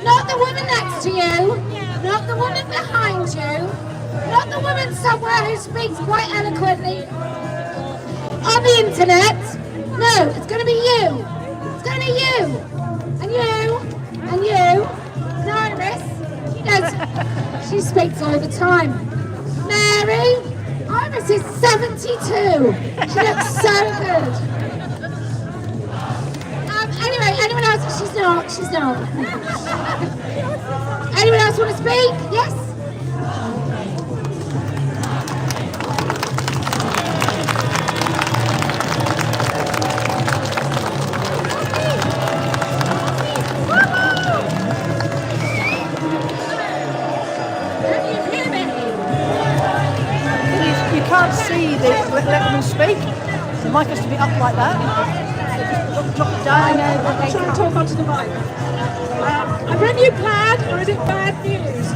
Not the woman next to you, not the woman behind you, not the woman somewhere who speaks quite eloquently on the internet. No, it's going to be you. It's going to be you. And you. And you. And Iris. She speaks all the time. Mary. Iris is 72. She looks so good. Anyway, anyone else? She's not. Anyone else want to speak? Yes? You can't see the let them speak. The mic has to be up like that. Drop it down. I'm trying to talk onto the mic. I've read you bad, or is it bad news?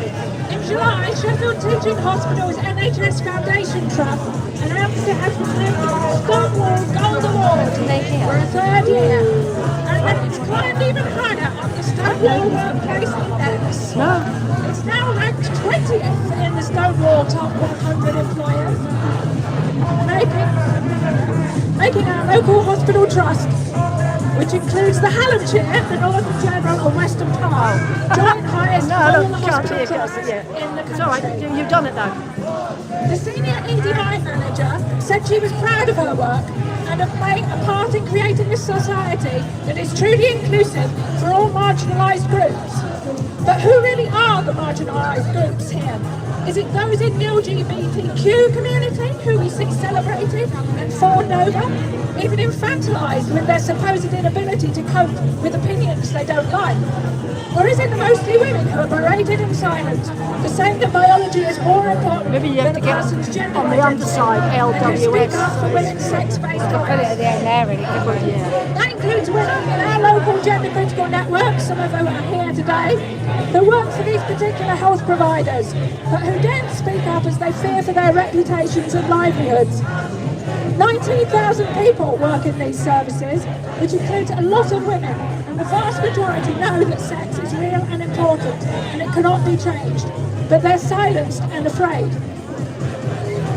In July, Sheffield Teaching Hospital's NHS Foundation Trust announced it has received the Stonewall Gold Award for a third year. And then it's climbed even higher on the Stonewall Workplace Index. It's now ranked 20th in the Stonewall Top 100 Employers, making our local hospital trust, which includes the Hallamshire, the Northern General and Western Park, joint highest of all the hospital trusts in the country. It's all right, you've done it now. The senior EDI manager said she was proud of her work and of playing a part in creating a society that is truly inclusive for all marginalised groups. But who really are the marginalised groups here? Is it those in the LGBTQ community who we see celebrated and fawned over, even infantilised with their supposed inability to cope with opinions they don't like? Or is it the mostly women who are berated and silenced for saying that biology is more important Maybe you have than to a get person's gender on the underside, and who speak LWS. up for women's sex-based rights? Yeah. That includes women in our local gender critical network, some of whom are here today, who work for these particular health providers, but who don't speak up as they fear for their reputations and livelihoods. 19,000 people work in these services, which includes a lot of women, and the vast majority know that sex is real and important, and it cannot be changed, but they're silenced and afraid.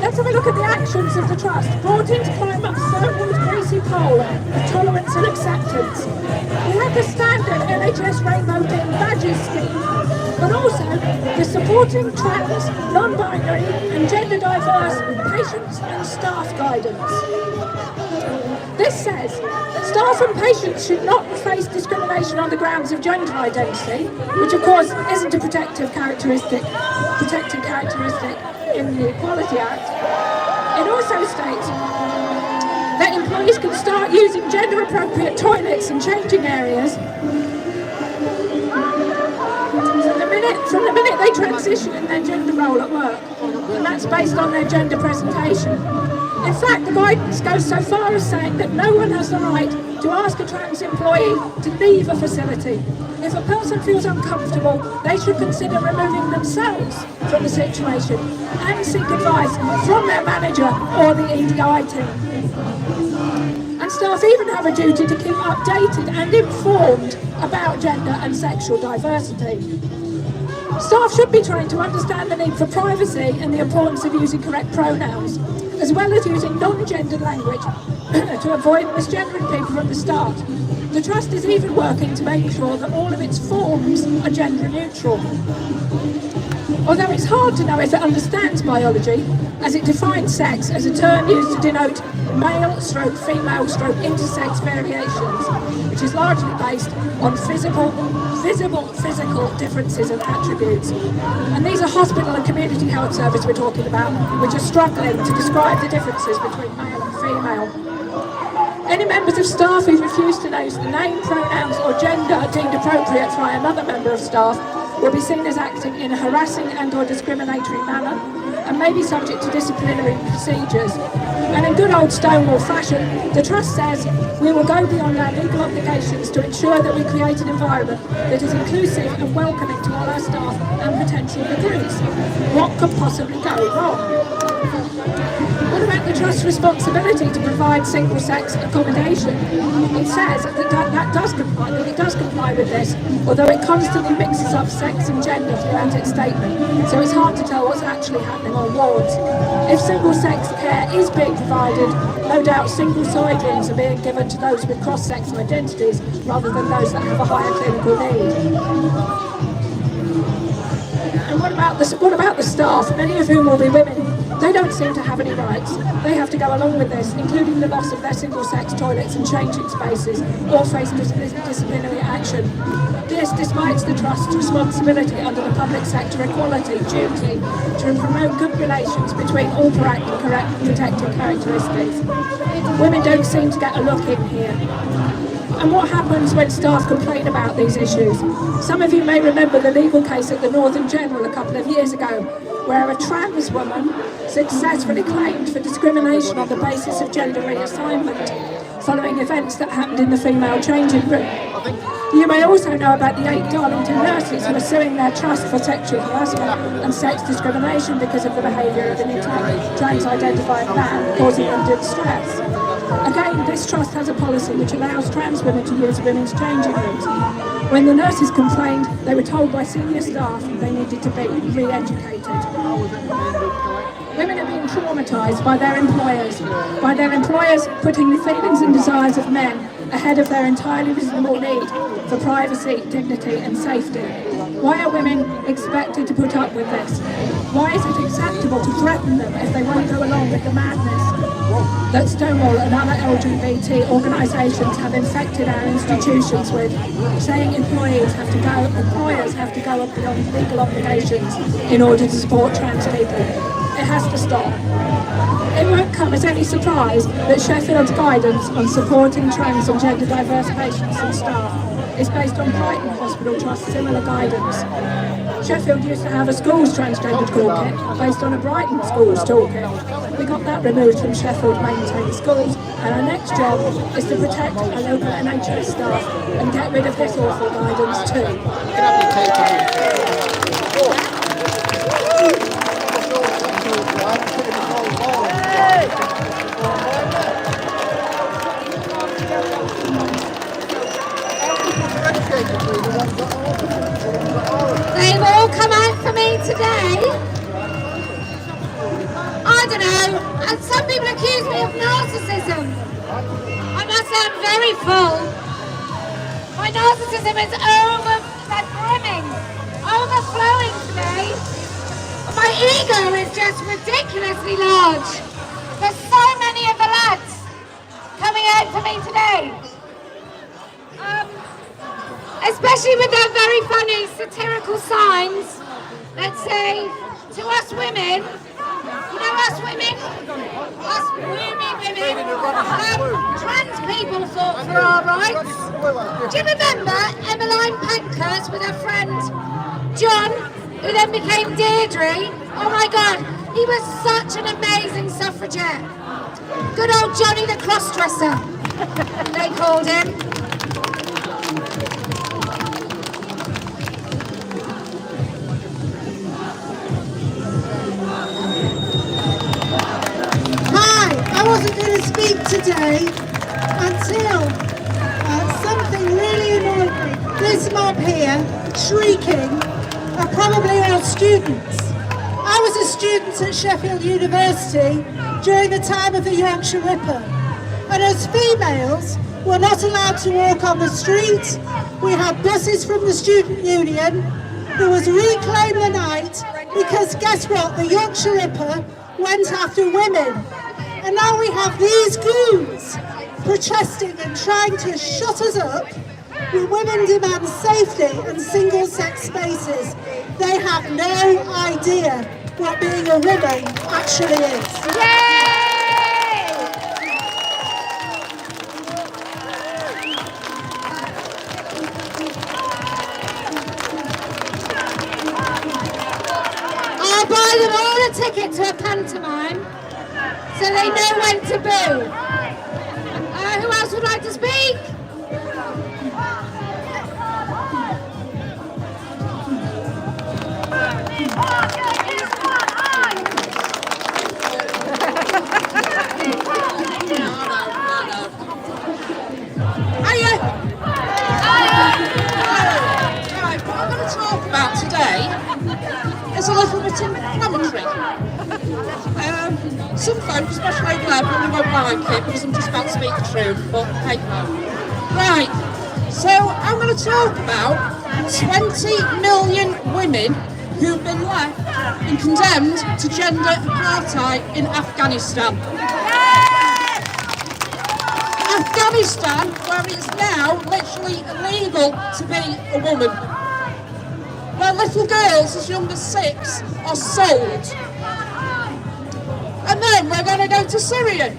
Let's have a look at the actions of the Trust, brought in to climb up Stonewall's greasy pole of tolerance and acceptance. We have the standard NHS Rainbow Pin badges scheme, but also the supporting trans, non-binary and gender diverse patients and staff guidance. This says that staff and patients should not face discrimination on the grounds of gender identity, which of course isn't a protected characteristic in the Equality Act. It also states that employees can start using gender-appropriate toilets and changing areas from the minute they transition in their gender role at work, and that's based on their gender presentation. In fact, the guidance goes so far as saying that no one has the right to ask a trans employee to leave a facility. If a person feels uncomfortable, they should consider removing themselves from the situation and seek advice from their manager or the EDI team. And staff even have a duty to keep updated and informed about gender and sexual diversity. Staff should be trained to understand the need for privacy and the importance of using correct pronouns, as well as using non-gendered language to avoid misgendering people from the start. The Trust is even working to make sure that all of its forms are gender neutral. Although it's hard to know if it understands biology, as it defines sex as a term used to denote male/female/intersex variations, which is largely based on visible physical differences and attributes. And these are hospital and community health service we're talking about, which are struggling to describe the differences between male and female. Any members of staff who refuse to use the name, pronouns or gender deemed appropriate by another member of staff will be seen as acting in a harassing and or discriminatory manner and may be subject to disciplinary procedures. And in good old Stonewall fashion, the Trust says we will go beyond our legal obligations to ensure that we create an environment that is inclusive and welcoming to all our staff and potential recruits. What could possibly go wrong? What about the Trust's responsibility to provide single-sex accommodation? It says that it does comply with this, although it constantly mixes up sex and gender throughout its statement, so it's hard to tell what's actually happening on wards. If single-sex care is being provided, no doubt single side rooms are being given to those with cross-sex identities rather than those that have a higher clinical need. And what about the staff, many of whom will be women? They don't seem to have any rights. They have to go along with this, including the loss of their single-sex toilets and changing spaces, or face disciplinary action. This despite the Trust's responsibility under the public sector equality duty to promote good relations between all protected characteristics. Women don't seem to get a look in here. And what happens when staff complain about these issues? Some of you may remember the legal case at the Northern General a couple of years ago, where a trans woman successfully claimed for discrimination on the basis of gender reassignment following events that happened in the female changing room. You may also know about the 8 Darlington nurses who are suing their trust for sexual harassment and sex discrimination because of the behaviour of an trans-identified man causing them distress. Again, this trust has a policy which allows trans women to use women's changing rooms. When the nurses complained, they were told by senior staff they needed to be re-educated. Women are being traumatised by their employers putting the feelings and desires of men ahead of their entirely reasonable need for privacy, dignity and safety. Why are women expected to put up with this? Why is it acceptable to threaten them if they won't go along with the madness that Stonewall and other LGBT organisations have infected our institutions with, saying employers have to go up beyond legal obligations in order to support trans people? It has to stop. It won't come as any surprise that Sheffield's guidance on supporting trans and gender diverse patients and staff is based on Brighton Hospital Trust's similar guidance. Sheffield used to have a schools transgender toolkit based on a Brighton schools toolkit. We got that removed from Sheffield maintained schools, and our next job is to protect our local NHS staff and get rid of this awful guidance too. They've all come out for me today. I don't know, and some people accuse me of narcissism. I must say I'm very full. My narcissism is overflowing today. My ego is just ridiculously large. There's so many of the lads coming learned from me today. Especially with their very funny satirical signs that say, to us women, you know us women? Us women, trans people fought for our rights. Do you remember Emmeline Pankhurst with her friend John, who then became Deirdre? Oh my God, he was such an amazing suffragette. Good old Johnny the crossdresser, they called him. I wasn't going to speak today until something really annoyed me. This mob here, shrieking, are probably all students. I was a student at Sheffield University during the time of the Yorkshire Ripper, and as females, we're not allowed to walk on the street. We had buses from the student union. There was Reclaim the Night, because guess what? The Yorkshire Ripper went after women. And now we have these goons protesting and trying to shut us up. When women demand safety and single-sex spaces, they have no idea what being a woman actually is. Yay! I'll buy them all a ticket to a pantomime, so they know when to boo. Who else would like to speak? Right, what I'm going to talk about today is a little bit inflammatory. Some folks, especially over there, probably won't like it because I'm just about to speak the truth, but hey ho. Right, so I'm going to talk about 20 million women who've been left and condemned to gender apartheid in Afghanistan. Afghanistan, where it's now literally illegal to be a woman. Where little girls as young as 6 are sold. And then we're going to go to Syria,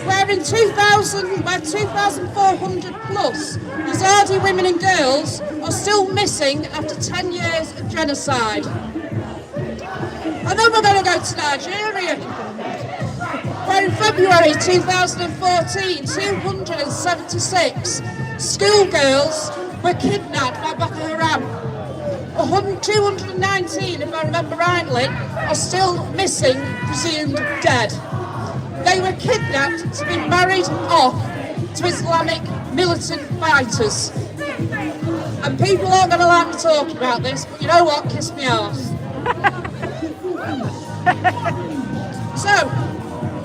where in 2,400 plus Yazidi women and girls are still missing after 10 years of genocide. And then we're going to go to Nigeria, where in February 2014, 276 schoolgirls were kidnapped by Boko Haram. 219, if I remember rightly, are still missing, presumed dead. They were kidnapped to be married off to Islamic militant fighters. And people aren't going to like me talking about this, but you know what? Kiss me arse. So,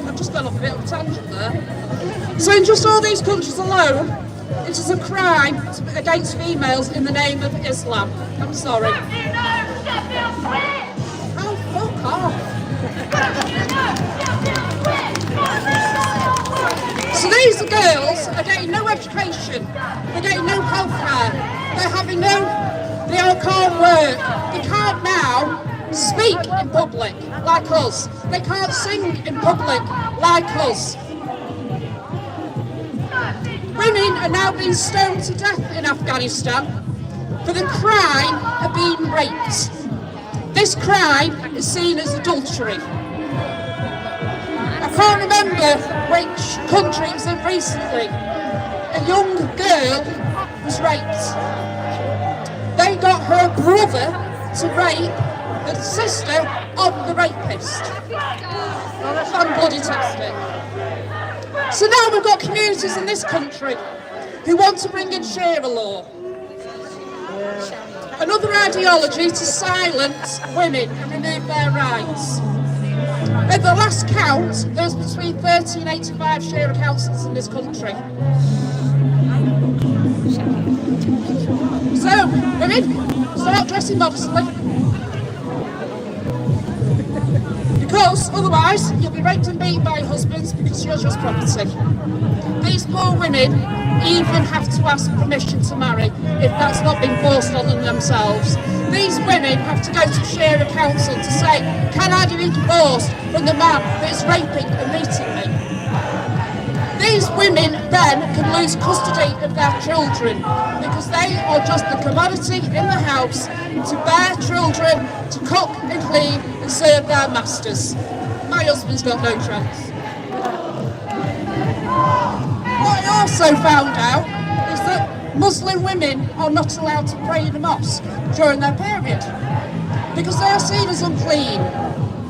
I've just gone off a bit of a tangent there. So in just all these countries alone, it is a crime against females in the name of Islam. I'm sorry. Oh, fuck off. So these girls are getting no education, they're getting no health care, they can't work, they can't now speak in public like us, they can't sing in public like us. Women are now being stoned to death in Afghanistan for the crime of being raped. This crime is seen as adultery. I can't remember which country it was in recently. A young girl was raped. They got her brother to rape the sister of the rapist. Fantastic. So now we've got communities in this country who want to bring in Sharia law. Another ideology to silence women and remove their rights. At the last count, there's between 30 and 85 Sharia councils in this country. So, women, start dressing modestly. course, otherwise, you'll be raped and beaten by your husbands because you're just property. These poor women even have to ask permission to marry if that's not been forced on them themselves. These women have to go to share a council to say, can I be divorced from the man that is raping and beating me? These women then can lose custody of their children because they are just the commodity in the house to bear children, to cook and clean and serve their masters. My husband's got no chance. What I also found out is that Muslim women are not allowed to pray in the mosque during their period because they are seen as unclean.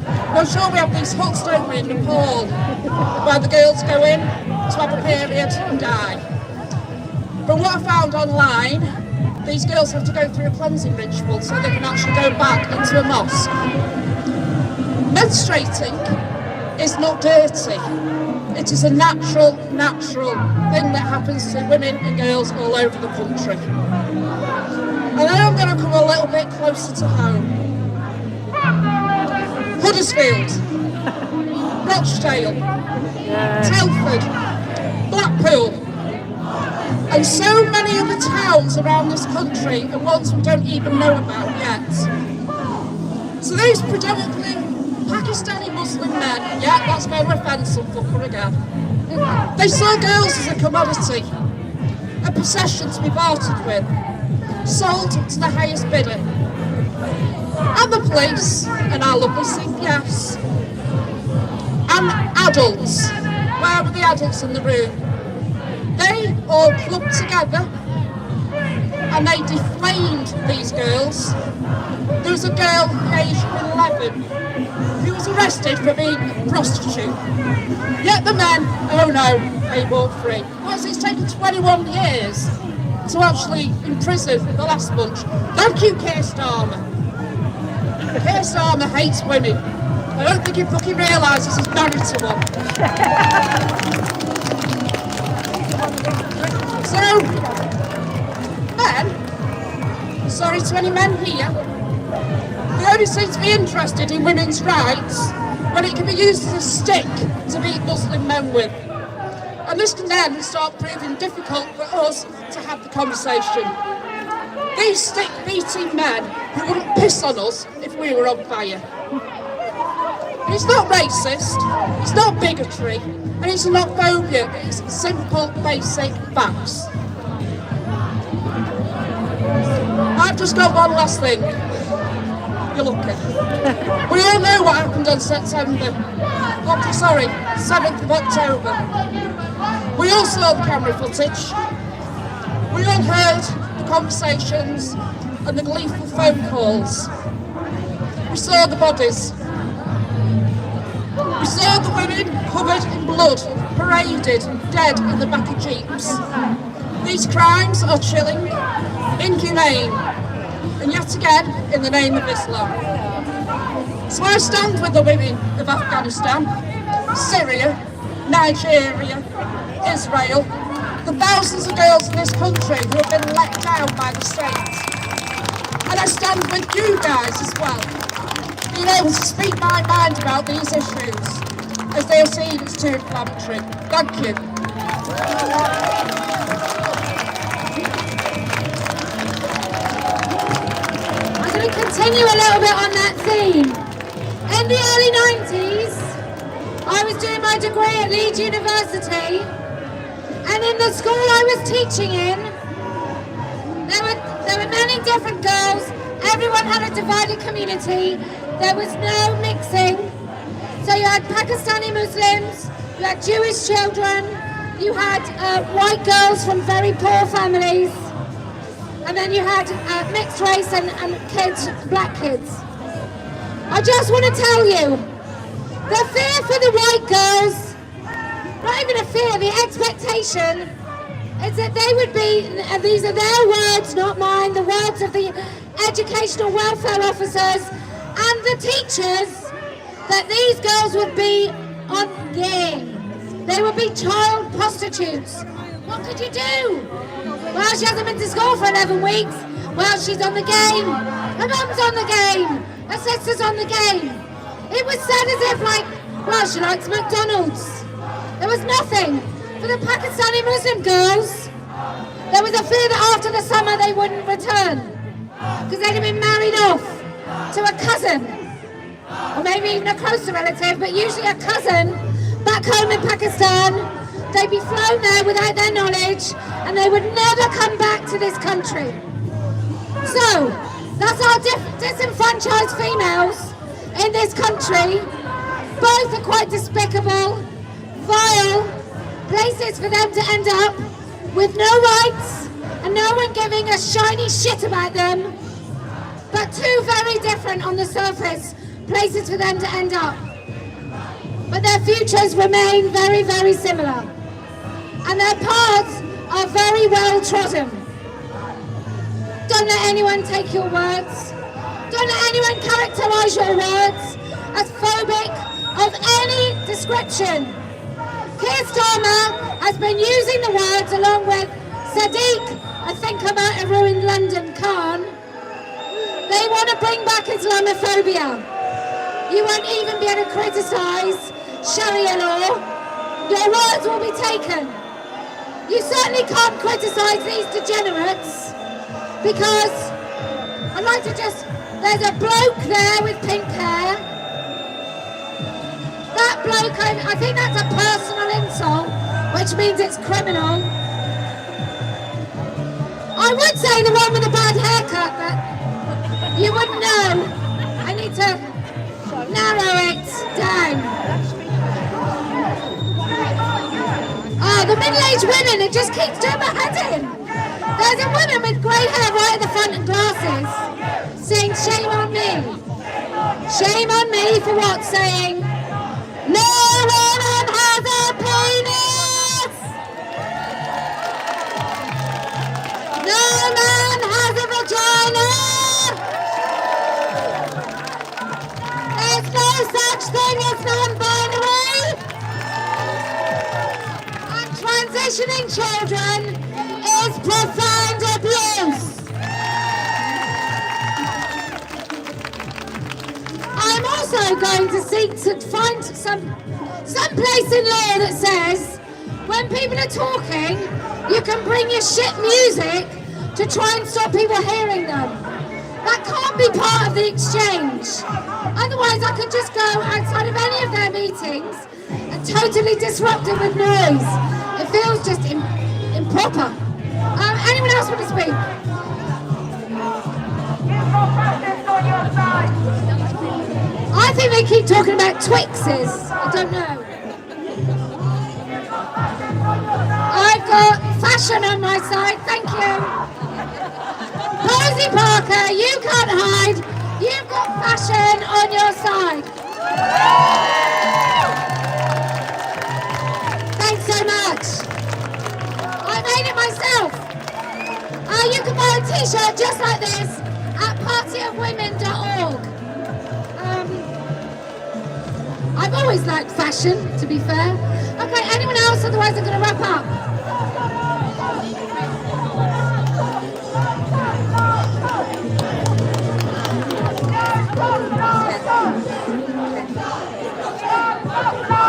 I'm sure we have these huts, don't we, in Nepal, where the girls go in to have a period and die. But what I found online, these girls have to go through a cleansing ritual so they can actually go back into a mosque. Menstruating is not dirty. It is a natural thing that happens to women and girls all over the country. And then I'm going to come a little bit closer to home. Huddersfield, Rochdale, Telford, Blackpool, and so many other towns around this country and ones we don't even know about yet. So these predominantly Pakistani Muslim men, yeah, that's where we're fencing fucker again. They saw girls as a commodity, a possession to be bartered with, sold to the highest bidder. And the police, and our lovely CPS, and adults, where were the adults in the room? They all clubbed together and they defamed these girls. There was a girl aged 11 who was arrested for being a prostitute. Yet the men, oh no, they walked free. Why it's taken 21 years to actually imprison the last bunch? Thank you, Keir Starmer. Keir Starmer hates women. I don't think he fucking realises he's married to one. So, men, sorry to any men here, they only seem to be interested in women's rights when it can be used as a stick to beat Muslim men with. And this can then start proving difficult for us to have the conversation. These stick-beating men who wouldn't piss on us if we were on fire. It's not racist, it's not bigotry, and it's not phobia, it's simple, basic facts. I've just got one last thing. You're lucky. We all know what happened on 7th of October. We all saw the camera footage. We all heard the conversations and the gleeful phone calls. We saw the bodies. We saw the women covered in blood, paraded, dead in the back of jeeps. These crimes are chilling, inhumane, and yet again in the name of Islam. So I stand with the women of Afghanistan, Syria, Nigeria, Israel, the thousands of girls in this country who have been let down by the state. And I stand with you guys as well, being able to speak my mind about these issues, as they are seen as too inflammatory. Thank you. I'm going to continue a little bit on that theme. In the early 90s, I was doing my degree at Leeds University, and in the school I was teaching in, there were many different girls. Everyone had a divided community. There was no mixing. So you had Pakistani Muslims, you had Jewish children, you had white girls from very poor families, and then you had mixed race and kids, black kids. I just want to tell you, the fear for the white girls, not even a fear, the expectation is that they would be, and these are their words, not mine, the words of the educational welfare officers and the teachers, that these girls would be on game. They would be child prostitutes. What could you do? Well, she hasn't been to school for 11 weeks. Well, she's on the game. Her mum's on the game. Her sister's on the game. It was said as if like, well, she likes McDonald's. There was nothing. For the Pakistani Muslim girls, there was a fear that after the summer they wouldn't return because they'd have been married off to a cousin or maybe even a closer relative, but usually a cousin back home in Pakistan. They'd be flown there without their knowledge and they would never come back to this country. So, that's our disenfranchised females in this country. Both are quite despicable, vile places for them to end up with no rights and no one giving a shiny shit about them, but two very different on the surface places for them to end up. But their futures remain very, very similar and their paths are very well trodden. Don't let anyone take your words. Don't let anyone characterise your words as phobic of any description. Keir Starmer has been using the words along with Sadiq, I think I might have ruined London, Khan. They want to bring back Islamophobia. You won't even be able to criticise Sharia law. Your words will be taken. You certainly can't criticise these degenerates because I'd like to there's a bloke there with pink hair. That bloke, I think that's a personal insult, which means it's criminal. I would say the one with the bad haircut, but you wouldn't know. I need to narrow it down. Oh, the middle-aged women, it just keeps doing my head in. There's a woman with grey hair right at the front and glasses saying, shame on me. Shame on me for what? Saying, no woman has a penis! No man has a vagina! There's no such thing as non-binary! And transitioning children is profound abuse! I'm also going to seek to find some place in law that says when people are talking, you can bring your shit music to try and stop people hearing them. That can't be part of the exchange. Otherwise, I could just go outside of any of their meetings and totally disrupt it with noise. It feels just improper. Anyone else want to speak? I think they keep talking about Twixes. I don't know. I've got fashion on my side, thank you. Posie Parker, you can't hide. You've got fashion on your side. Thanks so much. I made it myself. You can buy a t-shirt just like this at partyofwomen.org. I've always liked fashion, to be fair. Okay, anyone else? Otherwise I'm going to wrap up.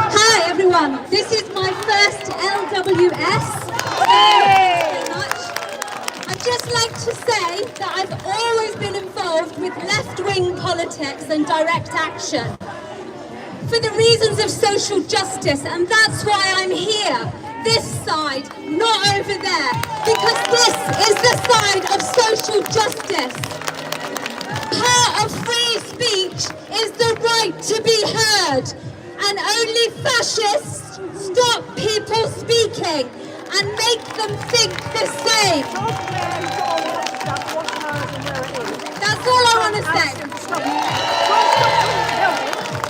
Hi everyone, this is my first LWS. Thank you very much. I'd just like to say that I've always been involved with left-wing politics and direct action for the reasons of social justice, and that's why I'm here, this side, not over there, because this is the side of social justice. Part of free speech is the right to be heard, and only fascists stop people speaking and make them think the same. That's all I want to say.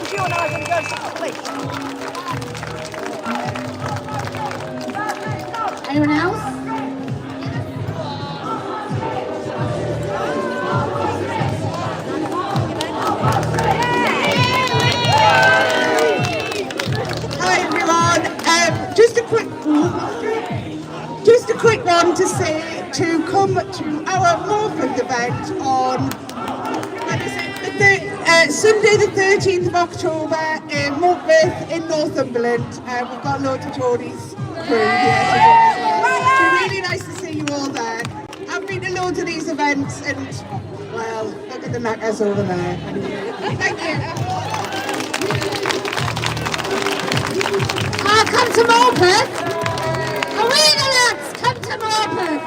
You and I are going to go to the police. Anyone else? Hi everyone. Just a quick one to say to come to our Northland event on Sunday the 13th of October in Morpeth in Northumberland. We've got loads of Tories crew here today as well. It's really nice to see you all there. I've been to loads of these events and, well, look at the knackers over there. Thank you. Come to Morpeth. Arena lads, come to Morpeth.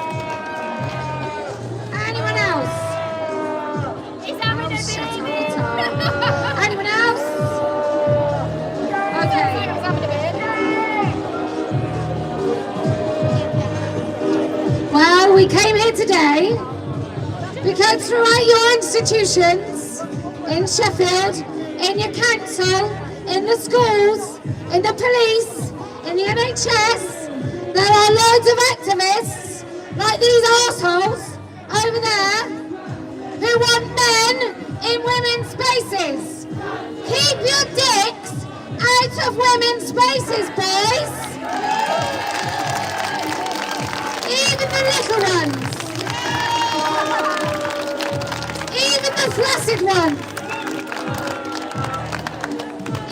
Anyone else? Anyone else? Okay. Well, we came here today because throughout your institutions, in Sheffield, in your council, in the schools, in the police, in the NHS, there are loads of activists like these arseholes over there who want men in women's spaces. Keep your dicks out of women's spaces, boys. Even the little ones. Even the flaccid ones.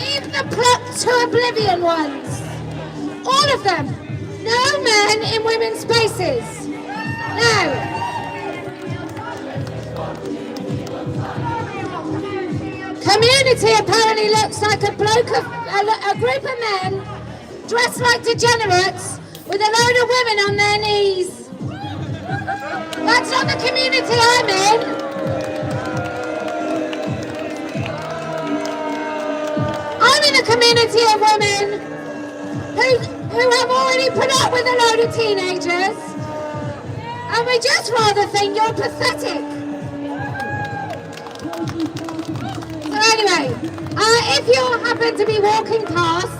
Even the plucked to oblivion ones. All of them. No men in women's spaces. Now, community apparently looks like a group of men dressed like degenerates with a load of women on their knees. That's not the community I'm in. I'm in a community of women who have already put up with a load of teenagers, and we just rather think you're pathetic. So anyway, if you happen to be walking past,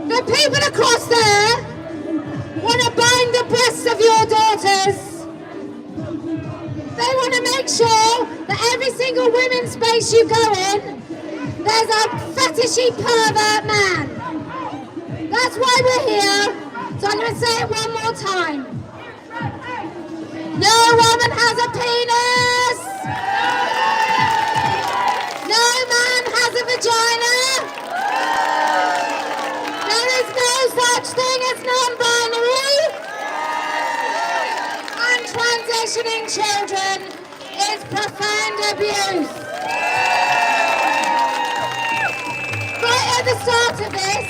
the people across there want to bind the breasts of your daughters. They want to make sure that every single women's space you go in, there's a fetishy pervert man. That's why we're here. So I'm going to say it one more time. No woman has a penis. No man has a vagina. There is no such thing as non-binary. And transitioning children is profound abuse. Right at the start of this,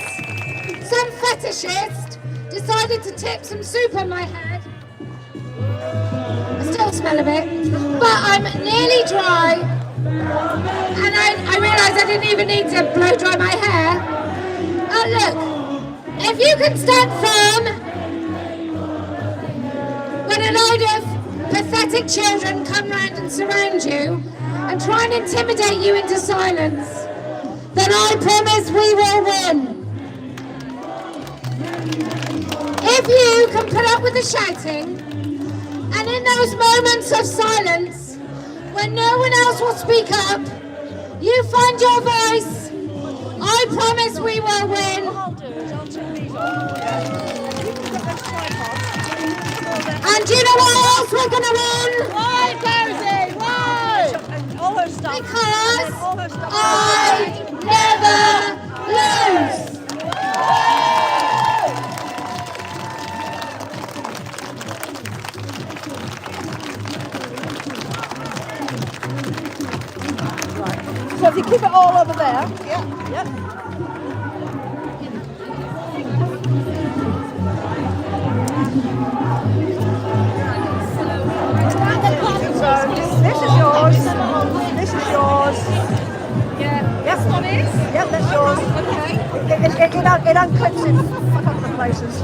some fetishist decided to tip some soup on my head. I still smell a bit, but I'm nearly dry. And I realised I didn't even need to blow dry my hair. Look, if you can stand firm when a load of pathetic children come round and surround you and try and intimidate you into silence, then I promise we will win. If you can put up with the shouting, and in those moments of silence, when no one else will speak up, you find your voice, I promise we will win. And do you know why else we're going to win? Why, Posie? Why? All her stuff. Because All her stuff. I never lose. So if you keep it all over there. Yeah. Yep. So this is yours. This is yours. Yeah. Yep. This one is? Yep, that's yours. Okay. It unclips in a couple of places.